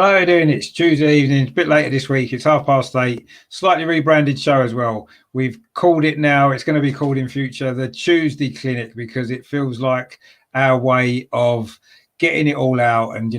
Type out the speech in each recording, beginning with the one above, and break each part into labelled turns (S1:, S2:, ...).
S1: Hello, how are you doing? It's Tuesday evening. It's a bit later this week. It's 8:30. Slightly rebranded show as well. We've called it now. It's going to be called in future the Tuesday Clinic because it feels like our way of getting it all out and,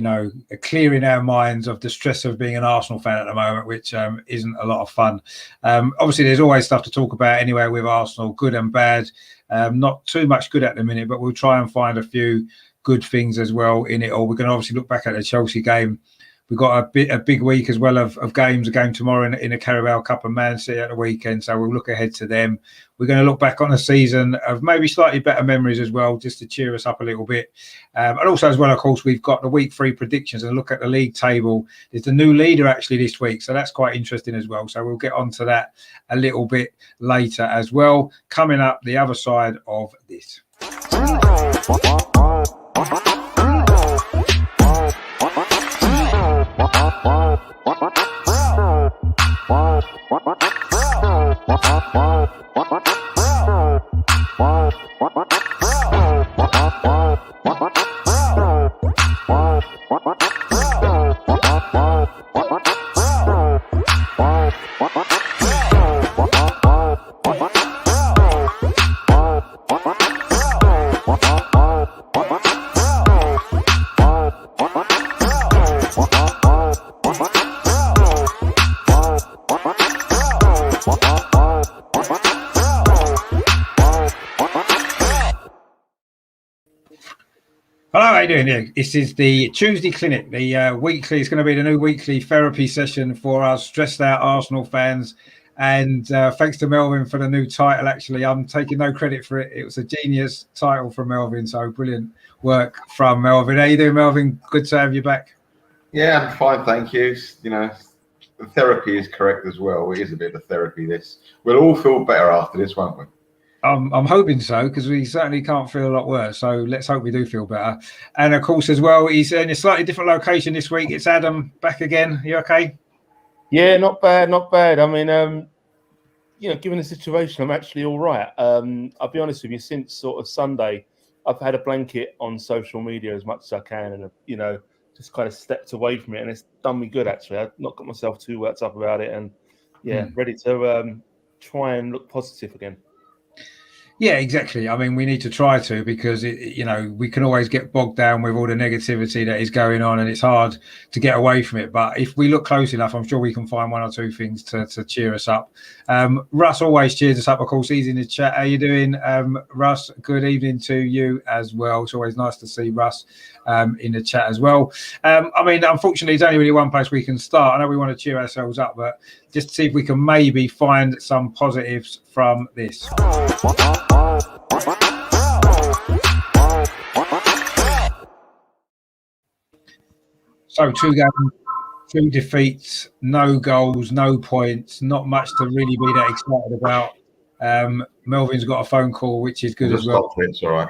S1: clearing our minds of the stress of being an Arsenal fan at the moment, which isn't a lot of fun. Obviously, there's always stuff to talk about anyway with Arsenal, good and bad. Not too much good at the minute, but we'll try and find a few good things as well in it all. We're going to obviously look back at the Chelsea game. We've got a big week as well of games. A game tomorrow in the Carabao Cup and Man City at the weekend. So we'll look ahead to them. We're going to look back on a season of maybe slightly better memories as well, just to cheer us up a little bit. And also as well, of course, we've got the week 3 predictions and look at the league table. There's the new leader actually this week. So that's quite interesting as well. So we'll get onto that a little bit later as well. Coming up the other side of this. Hello, how are you doing here? This is the Tuesday Clinic, the weekly. It's going to be the new weekly therapy session for us stressed out Arsenal fans. And thanks to Melvin for the new title. Actually, I'm taking no credit for it. It was a genius title from Melvin. So brilliant work from Melvin. How you doing, Melvin? Good to have you back.
S2: Yeah, I'm fine, thank you. The therapy is correct as well. It is a bit of therapy, this. We'll all feel better after this, won't we?
S1: I'm hoping so, because we certainly can't feel a lot worse. So let's hope we do feel better. And of course, as well, he's in a slightly different location this week. It's Adam back again. You okay?
S3: Yeah, not bad, not bad. I mean, given the situation, I'm actually all right. I'll be honest with you, since sort of Sunday, I've had a blanket on social media as much as I can and, just kind of stepped away from it. And it's done me good, actually. I've not got myself too worked up about it. And, ready to try and look positive again.
S1: Yeah, exactly. I mean, we need to try to, because we can always get bogged down with all the negativity that is going on, and it's hard to get away from it. But if we look close enough, I'm sure we can find one or two things to cheer us up. Russ always cheers us up. Of course, he's in the chat. How you doing, Russ? Good evening to you as well. It's always nice to see Russ in the chat as well. I mean, unfortunately, there's only really one place we can start. I know we want to cheer ourselves up, but just to see if we can maybe find some positives from this. So 2 games, 2 defeats, no goals, no points, not much to really be that excited about. Melvin's got a phone call, which is good as well.
S2: It's all right.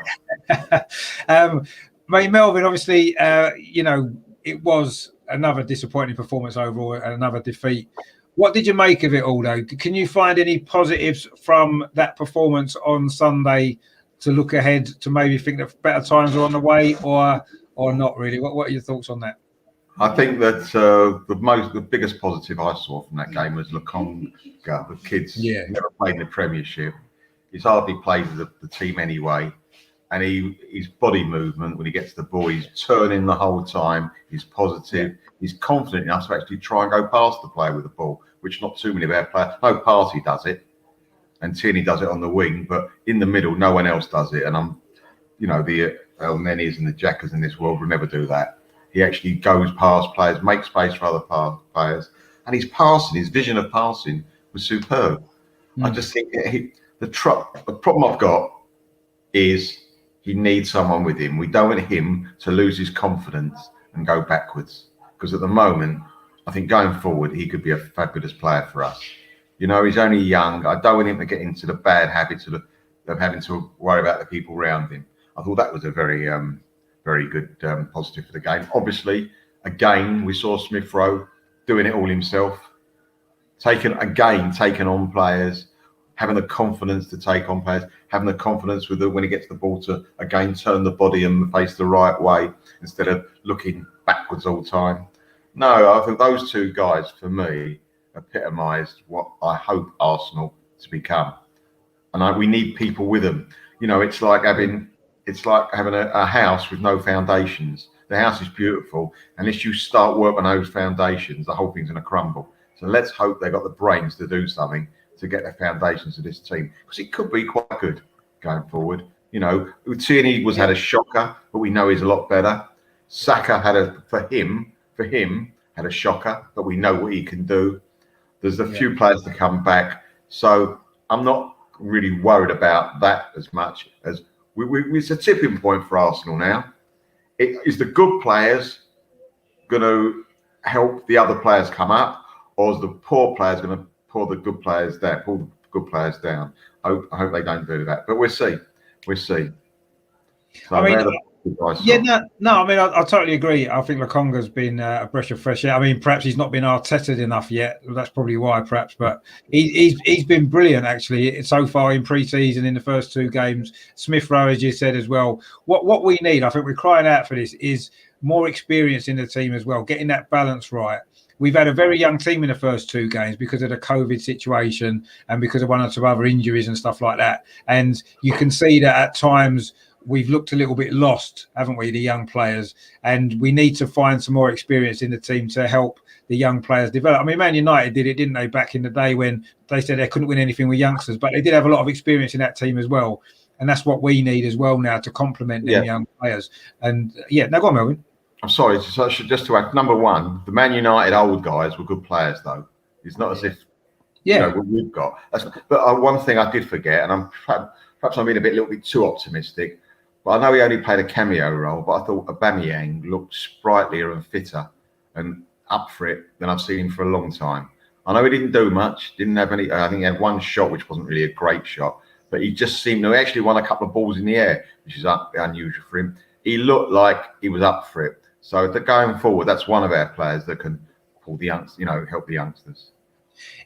S1: Melvin, obviously, it was another disappointing performance overall, and another defeat. What did you make of it all, though? Can you find any positives from that performance on Sunday to look ahead to maybe think that better times are on the way, or not really? What are your thoughts on that?
S2: I think that the biggest positive I saw from that game was Lokonga. The kid's never played in the Premiership. He's hardly played with the team anyway. And his body movement when he gets the ball, he's turning the whole time. He's positive. He's confident enough to actually try and go past the player with the ball, which not too many of our players. No, Partey does it, and Tierney does it on the wing, but in the middle, no one else does it. And the El Nenis and the Jackers in this world will never do that. He actually goes past players, makes space for other players, and his vision of passing was superb. I just think the problem I've got is he needs someone with him. We don't want him to lose his confidence and go backwards, because at the moment, I think going forward, he could be a fabulous player for us. He's only young. I don't want him to get into the bad habits of having to worry about the people around him. I thought that was a very good positive for the game. Obviously, again, we saw Smith Rowe doing it all himself, taking on players, having the confidence to take on players, having the confidence when he gets the ball to, again, turn the body and face the right way instead of looking backwards all the time. No, I think those two guys for me epitomised what I hope Arsenal to become, and we need people with them. You know, it's like having a house with no foundations. The house is beautiful, unless you start work on those foundations, the whole thing's going to crumble. So let's hope they've got the brains to do something to get the foundations of this team, because it could be quite good going forward. You know, Tierney had a shocker, but we know he's a lot better. Saka for him had a shocker, but we know what he can do. There's a few players to come back, so I'm not really worried about that as much as it's a tipping point for Arsenal now. Is the good players going to help the other players come up, or is the poor players going to pull the good players down? I hope they don't do that, but we'll see. So
S1: I mean, I totally agree. I think Lokonga's been a breath of fresh air. I mean, perhaps he's not been Arteta'd enough yet. That's probably why, perhaps. But he's been brilliant, actually, so far in pre-season in the first two games. Smith Rowe, as you said as well. What we need, I think we're crying out for this, is more experience in the team as well, getting that balance right. We've had a very young team in the first two games because of the COVID situation and because of one or two other injuries and stuff like that. And you can see that at times we've looked a little bit lost, haven't we, the young players? And we need to find some more experience in the team to help the young players develop. I mean, Man United did it, didn't they, back in the day when they said they couldn't win anything with youngsters, but they did have a lot of experience in that team as well. And that's what we need as well now to complement them young players. And now go on, Melvin.
S2: I'm sorry, just to add, number one, the Man United old guys were good players, though. It's not as if what we've got. But one thing I did forget, and perhaps I'm being a little bit too optimistic, but I know he only played a cameo role, but I thought Aubameyang looked sprightlier and fitter and up for it than I've seen him for a long time. I know he didn't do much, didn't have any. I think he had one shot, which wasn't really a great shot, but he just seemed to actually won a couple of balls in the air, which is unusual for him. He looked like he was up for it. So going forward, that's one of our players that can pull the youngsters, help the youngsters.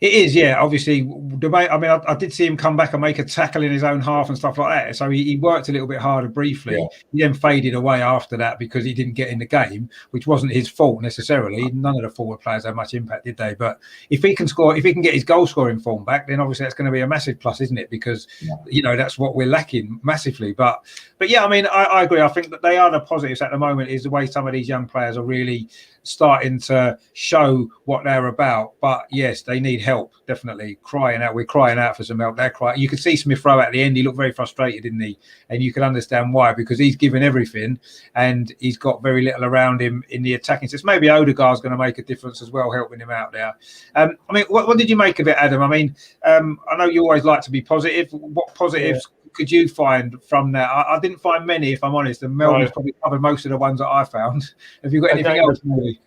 S1: It is, obviously. I mean, I did see him come back and make a tackle in his own half and stuff like that. So he worked a little bit harder briefly. Yeah. He then faded away after that because he didn't get in the game, which wasn't his fault necessarily. None of the forward players had much impact, did they? But if he can get his goal scoring form back, then obviously that's going to be a massive plus, isn't it? Because that's what we're lacking massively. But I mean, I agree. I think that they are the positives at the moment. Is the way some of these young players are really starting to show what they're about. But yes, they need help, definitely. We're crying out for some help. They're crying. You could see Smith Rowe at the end. He looked very frustrated, didn't he? And you can understand why, because he's given everything and he's got very little around him in the attacking sense. Maybe Odegaard's going to make a difference as well, helping him out there. I mean, what did you make of it, Adam? I mean, I know you always like to be positive. What positives could you find from that? I didn't find many, if I'm honest, and Melvin's probably covered most of the ones that I found. Have you got anything else, maybe?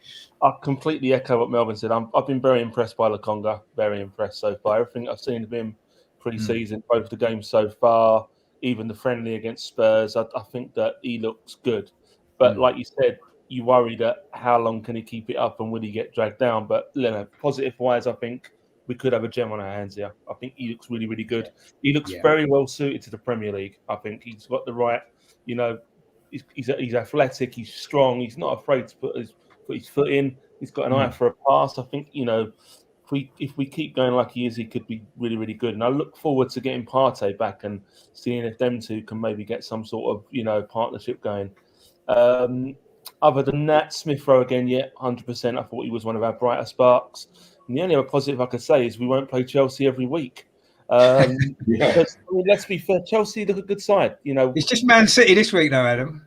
S3: I completely echo what Melvin said. I've been very impressed by Lokonga, very impressed so far. Everything I've seen of him pre-season, both the games so far, even the friendly against Spurs, I think that he looks good. But like you said, you worry that how long can he keep it up and will he get dragged down? But positive-wise, I think we could have a gem on our hands here. I think he looks really, really good. He looks very well suited to the Premier League. I think he's got the right, he's athletic, he's strong, he's not afraid to put his foot in. He's got an eye for a pass. I think, if we keep going like he is, he could be really, really good. And I look forward to getting Partey back and seeing if them two can maybe get some sort of, partnership going. Other than that, Smith Rowe again, 100%. I thought he was one of our brighter sparks. And the only other positive I could say is we won't play Chelsea every week. Because, let's be fair, Chelsea look a good side.
S1: It's just Man City this week, though, Adam.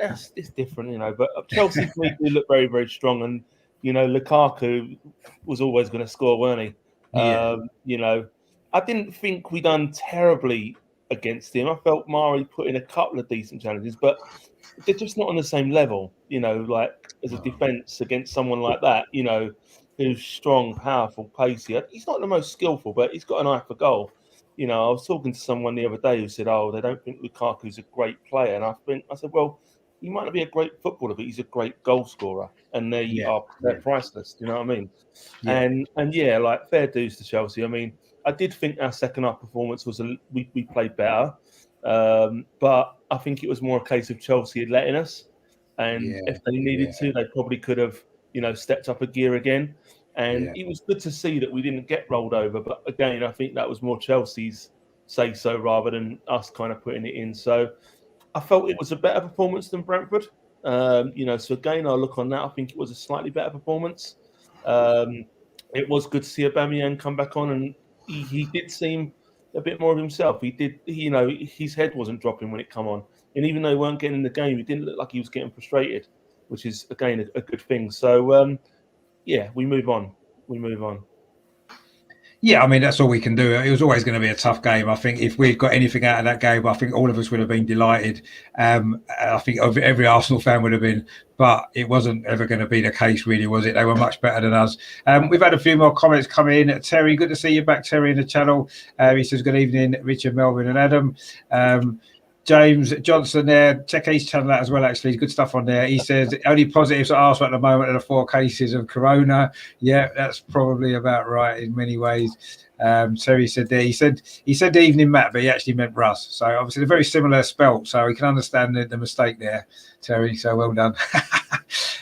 S3: It's different, But Chelsea for me do look very, very strong, and Lukaku was always going to score, weren't he? I didn't think we done terribly against him. I felt Mari put in a couple of decent challenges, but they're just not on the same level. Like as a defence against someone like that, who's strong, powerful, pacey. He's not the most skillful, but he's got an eye for goal. I was talking to someone the other day who said, they don't think Lukaku's a great player. And I said, well, he might not be a great footballer, but he's a great goal scorer. And they're priceless. Do you know what I mean? Yeah. And like fair dues to Chelsea. I mean, I did think our second half performance was we played better. But I think it was more a case of Chelsea letting us. And if they needed to, they probably could have stepped up a gear again. And it was good to see that we didn't get rolled over. But again, I think that was more Chelsea's say-so rather than us kind of putting it in. So I felt it was a better performance than Brentford. So again, I'll look on that. I think it was a slightly better performance. It was good to see Aubameyang come back on, and he did seem a bit more of himself. He did, his head wasn't dropping when it come on. And even though he weren't getting in the game, he didn't look like he was getting frustrated, which is, again, a good thing. So, we move on.
S1: Yeah, I mean, that's all we can do. It was always going to be a tough game. I think if we'd got anything out of that game, I think all of us would have been delighted. I think every Arsenal fan would have been, but it wasn't ever going to be the case, really, was it? They were much better than us. We've had a few more comments come in. Terry, good to see you back, Terry, in the channel. He says, good evening, Richard, Melvin and Adam. James Johnson there, check his channel out as well, actually. Good stuff on there. He says, only positives at Arsenal at the moment are the 4 cases of corona. Yeah, that's probably about right in many ways. Terry said there, he said evening Matt, but he actually meant Russ. So obviously they're very similar spelt, so we can understand the mistake there, Terry. So well done.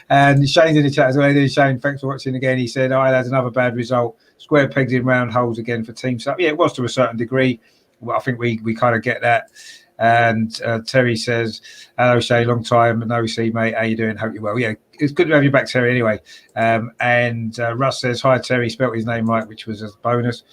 S1: And Shane's in the chat as well. Shane, thanks for watching again. He said, I had another bad result. Square pegs in round holes again for Team Sub. Yeah, it was to a certain degree. Well, I think we kind of get that. And Terry says, hello Shay, long time no see, mate, how you doing? Hope you're well. Yeah, it's good to have you back, Terry, anyway. And Russ says, hi Terry, spelt his name right, which was a bonus.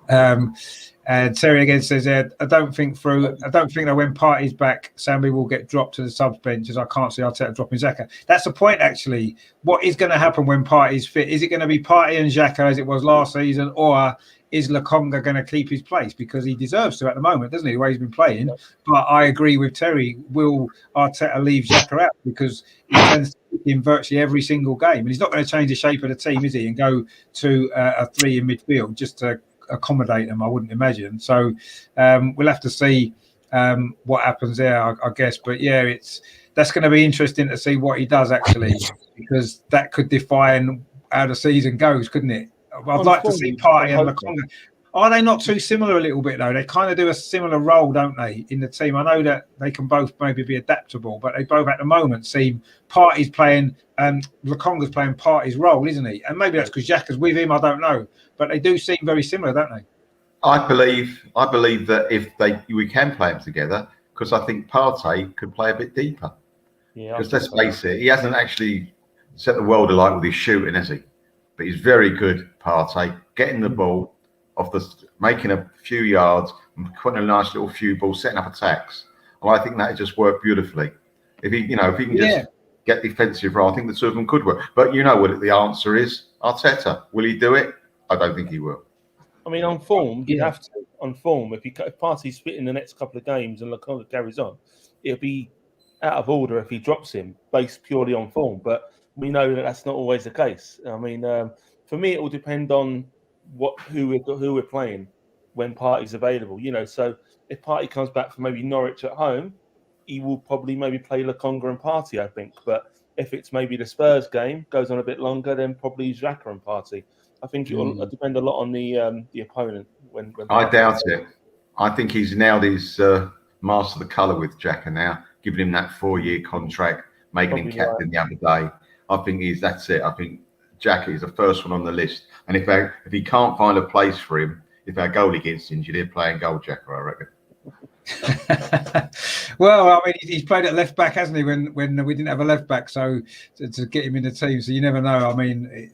S1: And Terry again says, I don't think that when Partey's back, Sambi will get dropped to the subs bench, as I can't see Arteta dropping Xhaka. That's the point, actually. What is going to happen when Partey's fit? Is it going to be Partey and Xhaka as it was last season, or is Lokonga going to keep his place? Because he deserves to at the moment, doesn't he, the way he's been playing. But I agree with Terry. Will Arteta leave Xhaka out? Because he tends to pick in virtually every single game. And he's not going to change the shape of the team, is he? And go to a 3 in midfield just to accommodate them, I wouldn't imagine. So we'll have to see what happens there, I guess. But yeah, that's going to be interesting to see what he does, actually, because that could define how the season goes, couldn't it? I'd like to see Partey and Lokonga. Are they not too similar a little bit, though? They kind of do a similar role, don't they, in the team? I know that they can both maybe be adaptable, but they both at the moment seem Partey's playing Lokonga's playing Partey's role, isn't he? And maybe that's because Xhaka's with him, I don't know. But they do seem very similar, don't they?
S2: I believe that we can play them together, because I think Partey could play a bit deeper. Yeah. Because let's face it, he hasn't actually set the world alight with his shooting, has he? But he's very good, Partey, getting the ball making a few yards, and putting a nice little few balls, setting up attacks. And I think that just worked beautifully. If he can just get defensive role, I think the two of them could work. But you know what the answer is? Arteta. Will he do it? I don't think he will.
S3: I mean, on form, you have to. On form, if Partey's fit in the next couple of games and Lokonga carries on, it'll be out of order if he drops him based purely on form. But we know that that's not always the case. I mean, for me, it will depend on who we're playing when Partey's available. So if Partey comes back from maybe Norwich at home, he will probably maybe play Lokonga and Partey, I think. But if it's maybe the Spurs game goes on a bit longer, then probably Xhaka and Partey. I think it will depend a lot on the opponent. When
S2: I doubt it. I think he's nailed his master of the colour with Xhaka now, giving him that 4-year contract, making him captain the other day. I think that's it. I think Xhaka is the first one on the list. And if he can't find a place for him, if our goalie gets injured, he'll play in goal, Xhaka, I reckon.
S1: Well, I mean, he's played at left back, hasn't he? When we didn't have a left back, so to get him in the team, so you never know. I mean,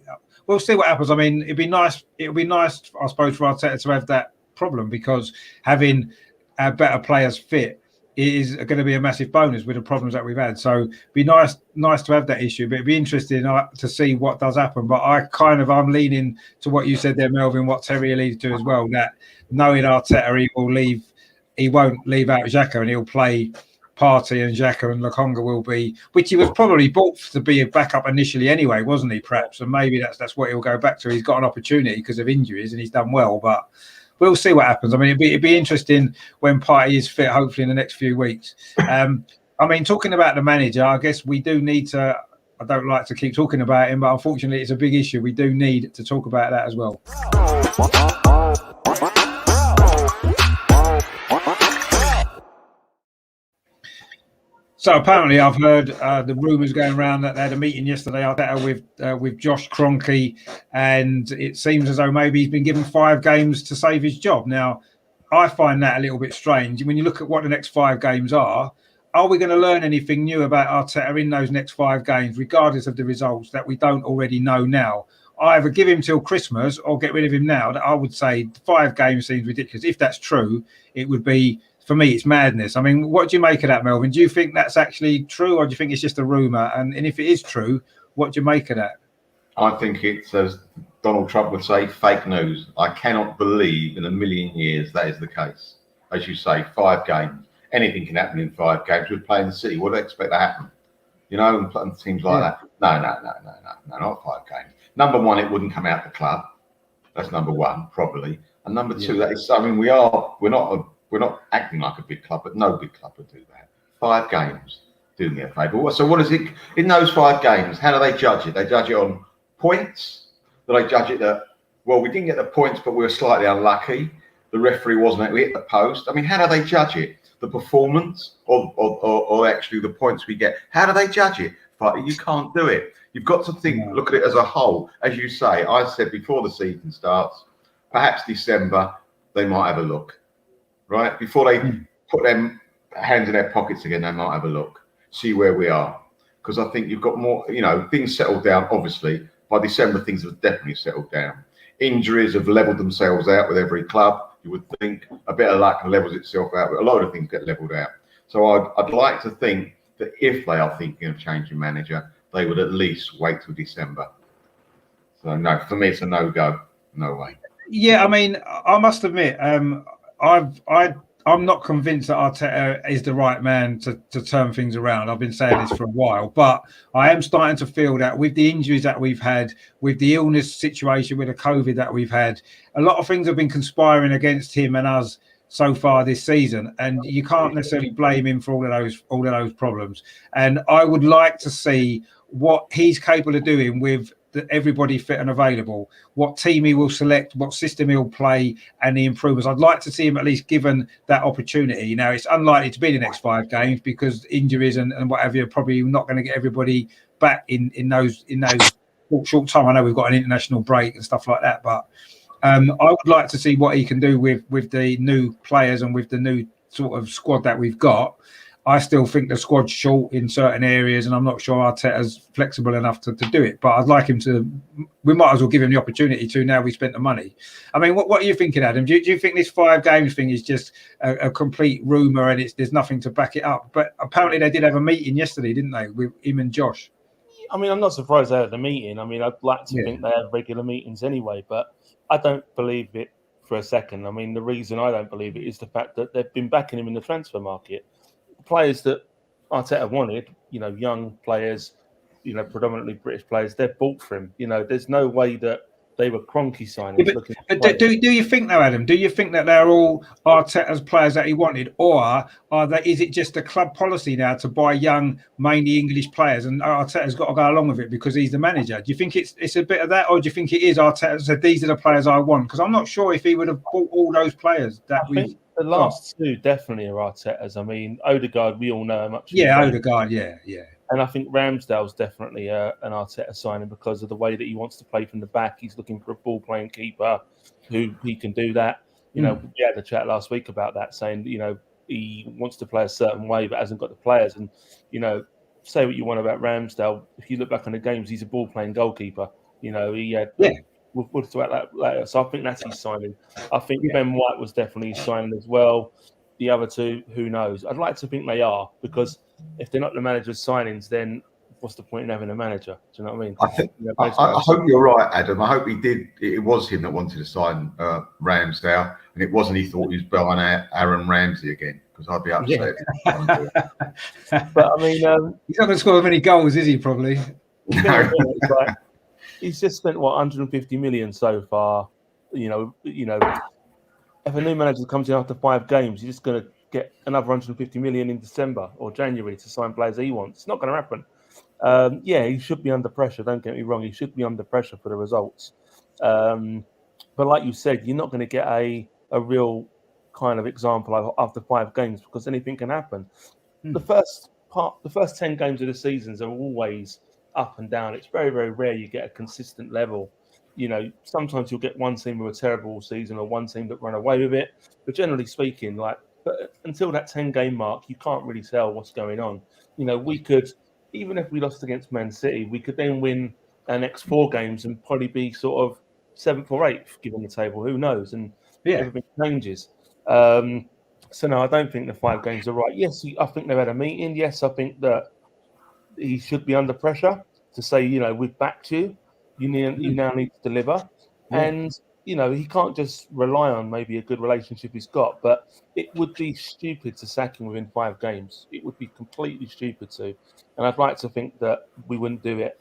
S1: we'll see what happens. I mean, it'd be nice, I suppose, for Arteta to have that problem, because having our better players fit is going to be a massive bonus with the problems that we've had. So it'd be nice to have that issue, but it'd be interesting to see what does happen. But I'm leaning to what you said there, Melvin, what Terry alluded to as well, that knowing Arteta, he won't leave out Xhaka, and he'll play Partey, and Xhaka and Lokonga will be, which he was probably bought to be a backup initially anyway, wasn't he, perhaps? And maybe that's what he'll go back to. He's got an opportunity because of injuries and he's done well, but we'll see what happens. I mean, it'd be interesting when Partey is fit, hopefully in the next few weeks. I mean, talking about the manager, I guess we do need to, I don't like to keep talking about him, but unfortunately it's a big issue. We do need to talk about that as well. So apparently, I've heard the rumours going around that they had a meeting yesterday with Josh Kroenke, and it seems as though maybe he's been given 5 games to save his job. Now, I find that a little bit strange. When you look at what the next 5 games are we going to learn anything new about Arteta in those next 5 games, regardless of the results that we don't already know now? Either give him till Christmas or get rid of him now. I would say 5 games seems ridiculous. If that's true, it would be. For me, it's madness. I mean, what do you make of that, Melvin? Do you think that's actually true, or do you think it's just a rumour? And if it is true, what do you make of that?
S2: I think it's, as Donald Trump would say, fake news. I cannot believe in a million years that is the case. As you say, 5 games. Anything can happen in 5 games. We're playing the City. What do they expect to happen? You know, and teams like that. No, not 5 games. Number one, it wouldn't come out the club. That's number one, probably. And number two, that is. I mean, we're not acting like a big club, but no big club would do that. 5 games, do me a favour. So what is it in those 5 games? How do they judge it? They judge it on points. Do they judge it that, well, we didn't get the points, but we were slightly unlucky. The referee wasn't. We hit the post. I mean, how do they judge it? The performance or actually the points we get? How do they judge it? You can't do it. You've got to look at it as a whole. As you say, I said before the season starts, perhaps December, they might have a look. Right, before they put them hands in their pockets again, they might have a look, see where we are. Because I think you've got more, things settled down. Obviously, by December, things have definitely settled down. Injuries have levelled themselves out with every club. You would think a bit of luck levels itself out, but a lot of things get levelled out. So I'd like to think that if they are thinking of changing manager, they would at least wait till December. So no, for me, it's a no-go. No way.
S1: Yeah, I mean, I must admit, I'm not convinced that Arteta is the right man to turn things around. I've been saying this for a while, but I am starting to feel that with the injuries that we've had, with the illness situation, with the COVID that we've had, a lot of things have been conspiring against him and us so far this season, and you can't necessarily blame him for all of those problems. And I would like to see what he's capable of doing with everybody fit and available, what team he will select, what system he'll play, and the improvements. I'd like to see him at least given that opportunity. Now, it's unlikely to be the next 5 games because injuries and whatever, you're probably not going to get everybody back in those short time. I know we've got an international break and stuff like that, but I would like to see what he can do with the new players and with the new sort of squad that we've got. I still think the squad's short in certain areas, and I'm not sure Arteta's flexible enough to do it. But I'd like him to. We might as well give him the opportunity to. Now we spent the money. I mean, what are you thinking, Adam? Do you think this 5 games thing is just a complete rumor and there's nothing to back it up? But apparently they did have a meeting yesterday, didn't they, with him and Josh?
S3: I mean, I'm not surprised they had a meeting. I mean, I'd like to think they have regular meetings anyway, but I don't believe it for a second. I mean, the reason I don't believe it is the fact that they've been backing him in the transfer market. Players that Arteta wanted, young players, predominantly British players, they're bought for him. There's no way that they were Kroenke signings.
S1: But do you think, though, Adam? Do you think that they're all Arteta's players that he wanted, or is it just a club policy now to buy young, mainly English players, and Arteta's got to go along with it because he's the manager? Do you think it's a bit of that, or do you think it is Arteta said these are the players I want? Because I'm not sure if he would have bought all those players that we.
S3: The last 2 definitely are Arteta's. I mean, Odegaard, we all know how much.
S1: Yeah, Odegaard, yeah.
S3: And I think Ramsdale's definitely an Arteta signing because of the way that he wants to play from the back. He's looking for a ball-playing keeper who he can do that. We had a chat last week about that, saying, he wants to play a certain way but hasn't got the players. And, say what you want about Ramsdale. If you look back on the games, he's a ball-playing goalkeeper. He had... Yeah. We'll talk about that later. So I think that's his signing. I think Ben White was definitely his signing as well. The other 2, who knows? I'd like to think they are, because if they're not the manager's signings, then what's the point in having a manager? Do you know what I mean?
S2: I hope you're right, Adam. I hope he did. It was him that wanted to sign Ramsdale, and it wasn't he thought he was buying Aaron Ramsey again, because I'd be upset.
S3: But I mean,
S1: he's not going to score many goals, is he? Probably.
S2: No.
S3: He's just spent 150 million so far. If a new manager comes in after 5 games, you're just going to get another 150 million in December or January to sign players he wants. It's not going to happen. He should be under pressure. Don't get me wrong. He should be under pressure for the results. But like you said, you're not going to get a real kind of example after 5 games because anything can happen. The first the first 10 games of the seasons are always up and down. It's very, very rare you get a consistent level. Sometimes you'll get one team with a terrible season or one team that run away with it. But generally speaking, but until that 10-game mark, you can't really tell what's going on. We could, even if we lost against Man City, we could then win our next 4 games and probably be sort of 7th or 8th, given the table. Who knows? And everything changes. So no, I don't think the 5 games are right. Yes, I think they've had a meeting. Yes, I think that he should be under pressure to say, we've backed you. You now need to deliver.
S1: Yeah.
S3: And, he can't just rely on maybe a good relationship he's got, but it would be stupid to sack him within 5 games. It would be completely stupid to. And I'd like to think that we wouldn't do it.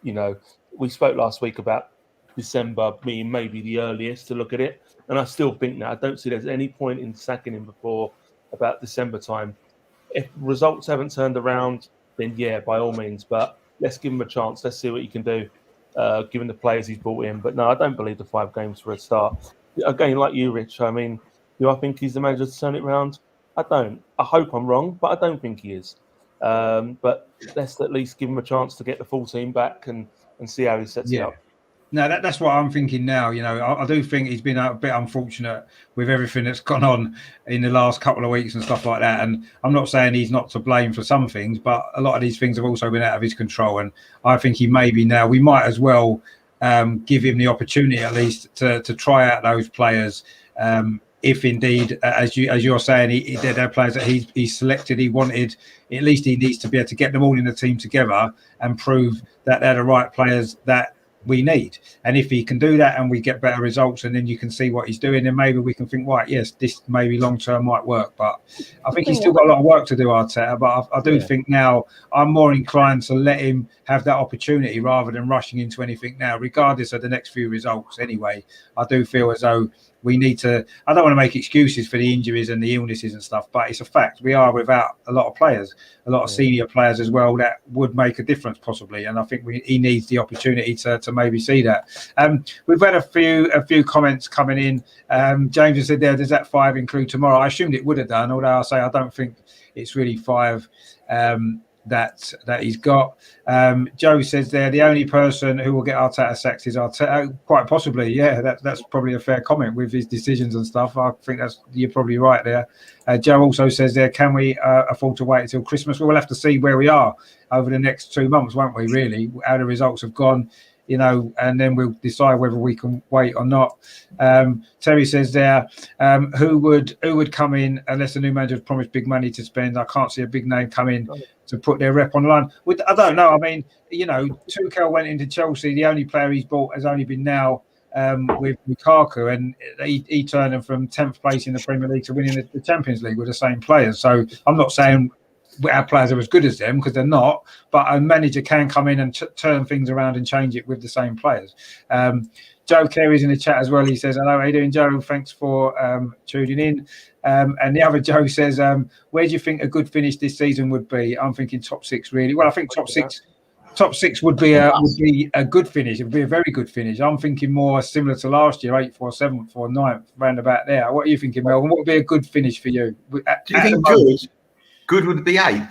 S3: We spoke last week about December being maybe the earliest to look at it. And I still think that I don't see there's any point in sacking him before about December time. If results haven't turned around, then yeah, by all means. But let's give him a chance. Let's see what he can do, given the players he's brought in. But no, I don't believe the 5 games for a start. Again, like you, Rich, I mean, do I think he's the manager to turn it around? I don't. I hope I'm wrong, but I don't think he is. But let's at least give him a chance to get the full team back and see how he sets it up.
S1: No, that's what I'm thinking now. I do think he's been a bit unfortunate with everything that's gone on in the last couple of weeks and stuff like that. And I'm not saying he's not to blame for some things, but a lot of these things have also been out of his control. And I think we might as well give him the opportunity at least to try out those players. If indeed, as you're saying, they're players that he's selected, he wanted, at least he needs to be able to get them all in the team together and prove that they're the right players that we need. And if he can do that and we get better results and then you can see what he's doing, then maybe we can think, right, yes, this maybe long term might work. But I think he's still got a lot of work to do, Arteta. But I do think now I'm more inclined to let him have that opportunity rather than rushing into anything now, regardless of the next few results. Anyway, I do feel as though we need to, I don't want to make excuses for the injuries and the illnesses and stuff, but it's a fact. We are without a lot of players, a lot of senior players as well that would make a difference possibly. And I think he needs the opportunity to maybe see that. We've had a few comments coming in. James has said does that 5 include tomorrow? I assumed it would have done, although I say I don't think it's really 5 that he's got. Joe says the only person who will get Arteta sacked is Arteta. Quite possibly, yeah. That's probably a fair comment with his decisions and stuff. I think you're probably right there. Joe also says can we afford to wait until Christmas? We'll have to see where we are over the next 2 months, won't we? Really, how the results have gone. And then we'll decide whether we can wait or not. Terry says who would come in unless the new manager has promised big money to spend? I can't see a big name come in to put their rep on the line. I don't know. I mean, Tuchel went into Chelsea. The only player he's bought has only been now with Lukaku, and he turned them from 10th place in the Premier League to winning the Champions League with the same players. So I'm not saying our players are as good as them because they're not, but a manager can come in and turn things around and change it with the same players. Joe Carey's in the chat as well. He says, hello, how you doing, Joe? Thanks for tuning in. And the other Joe says, where do you think a good finish this season would be? I'm thinking top 6, really. Well, I think top six would be a good finish. It would be a very good finish. I'm thinking more similar to last year, 8th or 7th or 9th, round about there. What are you thinking, Melvin? What would be a good finish for you?
S2: Do you think good would be 8th?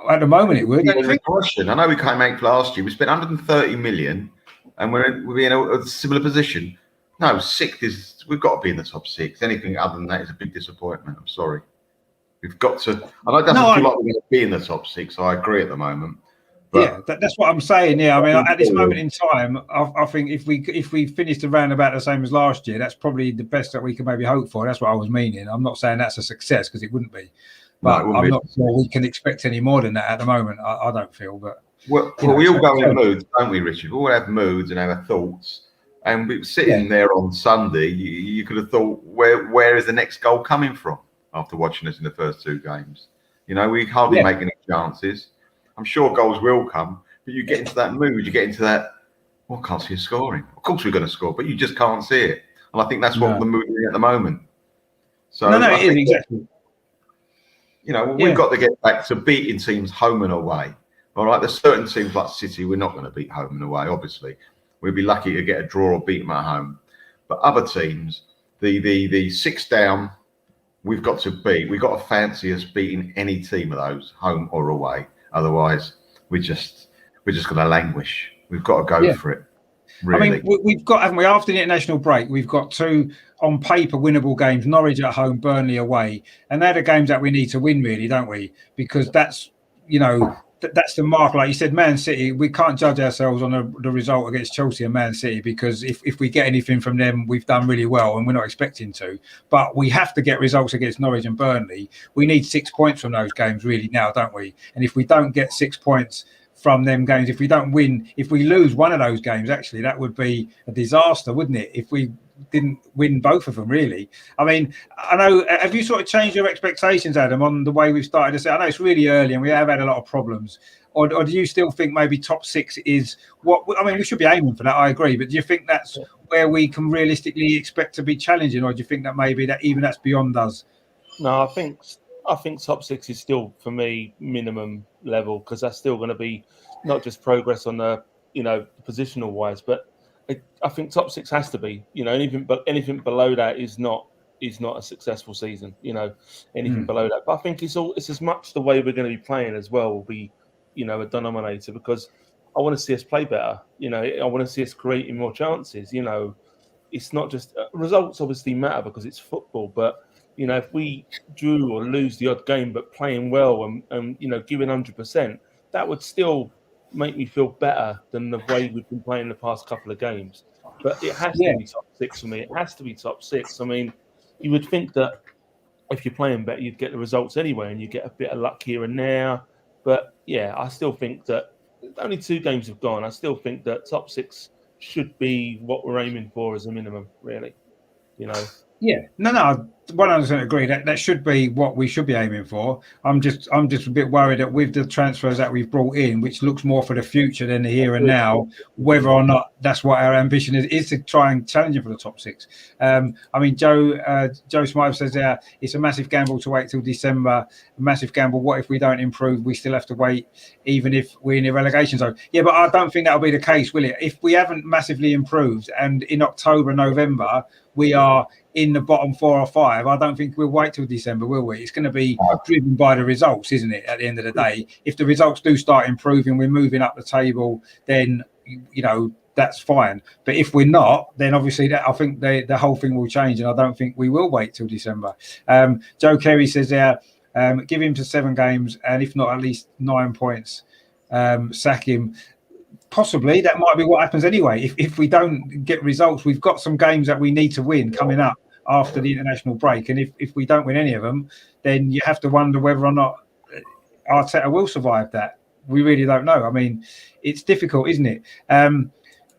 S1: At the moment, it would.
S2: I know we came 8th last year. We spent 130 million, and we're in a similar position. No, 6th is. We've got to be in the top 6. Anything other than that is a big disappointment. I'm sorry. We've got to. And it doesn't feel like we're going to be in the top 6. I agree at the moment. But
S1: that's what I'm saying. Yeah, I mean, at this moment in time, I think if we finished around about the same as last year, that's probably the best that we can maybe hope for. That's what I was meaning. I'm not saying that's a success because it wouldn't be. But I'm not sure we can expect any more than that at the moment. I don't feel. But
S2: we all go in moods, don't we, Richard? We all have moods and have thoughts. And we were sitting there on Sunday. You could have thought, where is the next goal coming from after watching us in the first 2 games? We hardly make any chances. I'm sure goals will come, but you get into that mood. You get into that. Well, I can't see us scoring. Of course we're going to score, but you just can't see it. And I think that's what the mood is at the moment. So
S1: it is exactly.
S2: We've got to get back to beating teams home and away. All right, there's certain teams like City we're not going to beat home and away, obviously. We'd be lucky to get a draw or beat them at home. But other teams, the 6 down, we've got to fancy us beating any team of those, home or away. Otherwise, we're just going to languish. We've got to go for it. Really.
S1: I mean, we've got, haven't we, after the international break, we've got 2 on paper winnable games, Norwich at home, Burnley away. And they're the games that we need to win, really, don't we? Because that's, that's the mark. Like you said, Man City, we can't judge ourselves on the result against Chelsea and Man City, because if we get anything from them, we've done really well and we're not expecting to. But we have to get results against Norwich and Burnley. We need 6 points from those games really now, don't we? And if we don't get 6 points from them games, if we don't win, if we lose one of those games, actually, that would be a disaster, wouldn't it? If we didn't win both of them, really. I mean, I know, have you sort of changed your expectations, Adam, on the way we've started to say? I know it's really early and we have had a lot of problems. Or do you still think maybe top 6 is what, I mean, we should be aiming for that, I agree, but do you think that's where we can realistically expect to be challenging, or do you think that maybe that even that's beyond us?
S3: No, I think top 6 is still, for me, minimum level, because that's still going to be not just progress on the, positional wise, but I think top 6 has to be, anything below that is not a successful season, anything below that. But I think it's as much the way we're going to be playing as well will be, a denominator, because I want to see us play better. I want to see us creating more chances. It's not just results obviously matter because it's football, but if we drew or lose the odd game, but playing well and giving 100%, that would still make me feel better than the way we've been playing the past couple of games. But it has to be top 6 for me. It has to be top 6. I mean, you would think that if you're playing better, you'd get the results anyway, and you get a bit of luck here and there. But yeah, I still think that only 2 games have gone. I still think that top 6 should be what we're aiming for as a minimum, really.
S1: Yeah, no, 100% agree. That should be what we should be aiming for. I'm just a bit worried that with the transfers that we've brought in, which looks more for the future than the here and now, whether or not that's what our ambition is to try and challenge it for the top 6. I mean, Joe Smythe says there, it's a massive gamble to wait till December. A massive gamble. What if we don't improve? We still have to wait, even if we're in the relegation zone. Yeah, but I don't think that'll be the case, will it? If we haven't massively improved, and in October, November, we are in the bottom 4 or 5, I don't think we'll wait till December, will we? It's going to be driven by the results, isn't it, at the end of the day? If the results do start improving, we're moving up the table, then, that's fine. But if we're not, then obviously I think the whole thing will change, and I don't think we will wait till December. Joe Kerry says there, give him to 7 games, and if not, at least 9 points, sack him. Possibly that might be what happens anyway. If we don't get results, we've got some games that we need to win coming up after the international break, and if we don't win any of them, then you have to wonder whether or not Arteta will survive that. We really don't know. I mean, it's difficult, isn't it?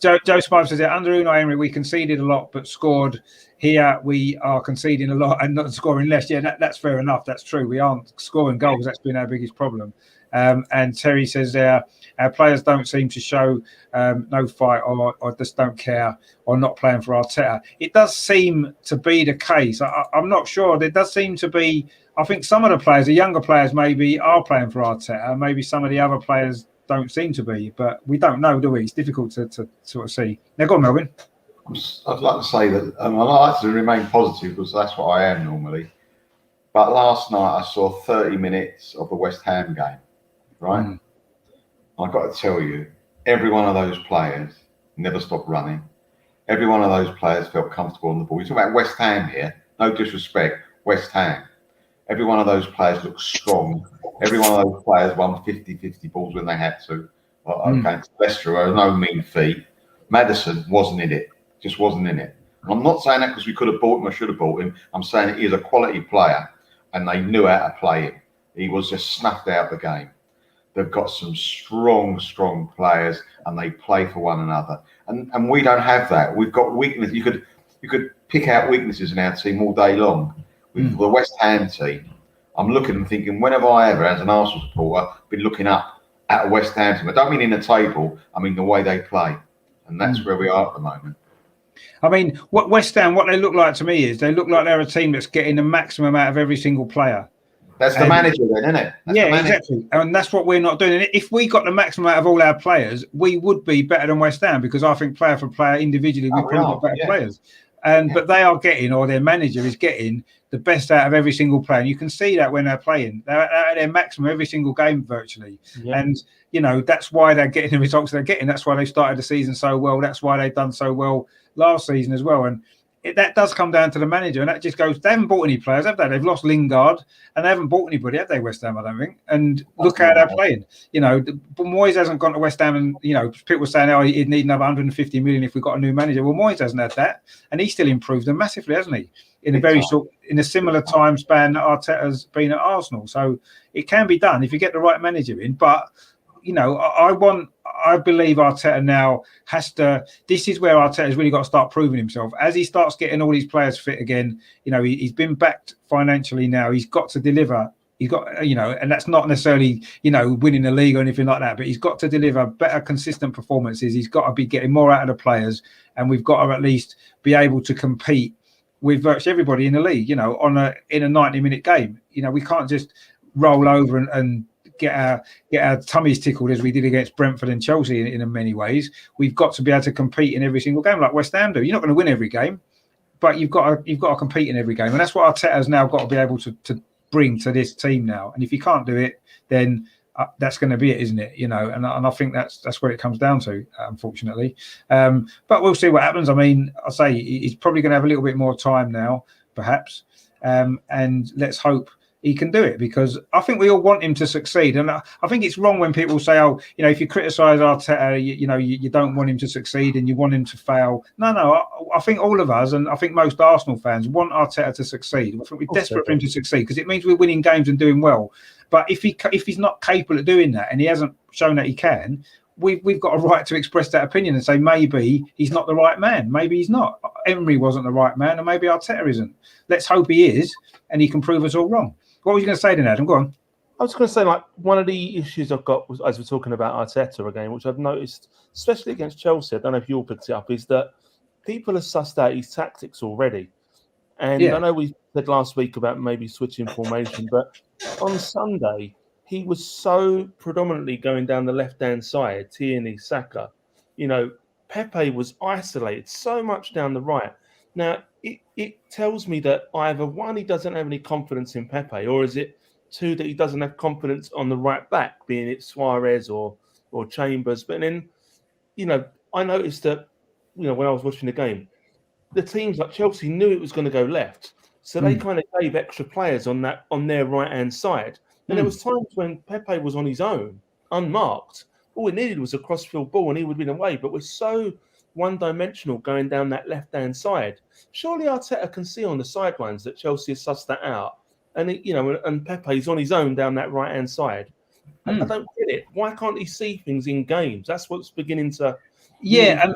S1: Joe Smythe says that under Unai Emery we conceded a lot but scored. Here we are conceding a lot and not scoring less. Yeah, that's fair enough. That's true. We aren't scoring goals. That's been our biggest problem. And Terry says there, our players don't seem to show no fight or just don't care or not playing for Arteta. It does seem to be the case. I'm not sure. There does seem to be, I think some of the players, the younger players maybe are playing for Arteta. Maybe some of the other players don't seem to be, but we don't know, do we? It's difficult to sort of see. Now, go on, Melvin.
S2: I'd like to say that I like to remain positive because that's what I am normally. But last night I saw 30 minutes of the West Ham game, right? I've got to tell you, every one of those players never stopped running. Every one of those players felt comfortable on the ball. You're talking about West Ham here, no disrespect, West Ham. Every one of those players looked strong. Every one of those players won 50-50 balls when they had to. Against Leicester, are no mean feat. Maddison wasn't in it, just wasn't in it. And I'm not saying that because we could have bought him or should have bought him. I'm saying he is a quality player and they knew how to play him. He was just snuffed out the game. They've got some strong players and they play for one another. And we don't have that. We've got weakness. You could pick out weaknesses in our team all day long. With the West Ham team, I'm looking and thinking, when have I ever, as an Arsenal supporter, been looking up at a West Ham team? I don't mean in the table, I mean the way they play. And that's where we are at the moment.
S1: I mean, what West Ham, what they look like to me is they look like they're a team that's getting the maximum out of every single player.
S2: That's the manager then, isn't it?
S1: Yeah, exactly. And that's what we're not doing. And if we got the maximum out of all our players, we would be better than West Ham because I think player for player, individually, we've probably got better players. But they are getting, or their manager is getting, the best out of every single player. And you can see that when they're playing. They're at their maximum every single game virtually. Yeah. And, you know, that's why they're getting the results they're getting. That's why they started the season so well. That's why they've done so well last season as well. And that does come down to the manager. And that just goes, they haven't bought any players, have they? They've lost Lingard and they haven't bought anybody, have they, West Ham, I don't think. And look how they're playing. You know, Moyes hasn't gone to West Ham and, you know, people were saying, oh, he'd need another 150 million if we got a new manager. Well, Moyes hasn't had that. And he's still improved them massively, hasn't he? In a very short, in a similar time span that Arteta's been at Arsenal. So it can be done if you get the right manager in. But, you know, I believe Arteta now has to. This is where Arteta's really got to start proving himself. As he starts getting all these players fit again, you know, he's been backed financially now. He's got to deliver. He's got, you know, and that's not necessarily, you know, winning the league or anything like that, but he's got to deliver better, consistent performances. He's got to be getting more out of the players, and we've got to at least be able to compete with virtually everybody in the league, you know, in a 90-minute game. You know, we can't just roll over and get our tummies tickled as we did against Brentford and Chelsea in many ways. We've got to be able to compete in every single game like West Ham do. You're not going to win every game, but you've got to compete in every game, and that's what Arteta's now got to be able to bring to this team now. And if you can't do it, then that's going to be it, isn't it? You know, and I think that's what it comes down to, unfortunately. But we'll see what happens. I mean, I say he's probably going to have a little bit more time now, perhaps, and let's hope he can do it, because I think we all want him to succeed. And I think it's wrong when people say, oh, you know, if you criticise Arteta, you don't want him to succeed and you want him to fail. No, I think all of us, and I think most Arsenal fans, want Arteta to succeed. I think we're desperate for him to succeed because it means we're winning games and doing well. But if he's not capable of doing that and he hasn't shown that he can, we've got a right to express that opinion and say maybe he's not the right man. Maybe he's not. Emery wasn't the right man, and maybe Arteta isn't. Let's hope he is, and he can prove us all wrong. What were you going to say then, Adam? Go on.
S3: I was going to say, like, one of the issues I've got, as we're talking about Arteta again, which I've noticed, especially against Chelsea, I don't know if you all picked it up, is that people have sussed out his tactics already. And I know we said last week about maybe switching formation, but on Sunday, he was so predominantly going down the left-hand side, Tierney, Saka. You know, Pepe was isolated so much down the right. Now, it tells me that either one, he doesn't have any confidence in Pepe, or is it two, that he doesn't have confidence on the right back, being it Suarez or Chambers. But then, you know, I noticed that, you know, when I was watching the game, the teams like Chelsea knew it was going to go left, so they kind of gave extra players on their right hand side. And there was times when Pepe was on his own, unmarked. All we needed was a crossfield ball, and he would have been away. But we're so one-dimensional going down that left-hand side. Surely Arteta can see on the sidelines that Chelsea has sussed that out, and and Pepe's on his own down that right-hand side. I don't get it. Why can't he see things in games? That's what's beginning to.
S1: Yeah, and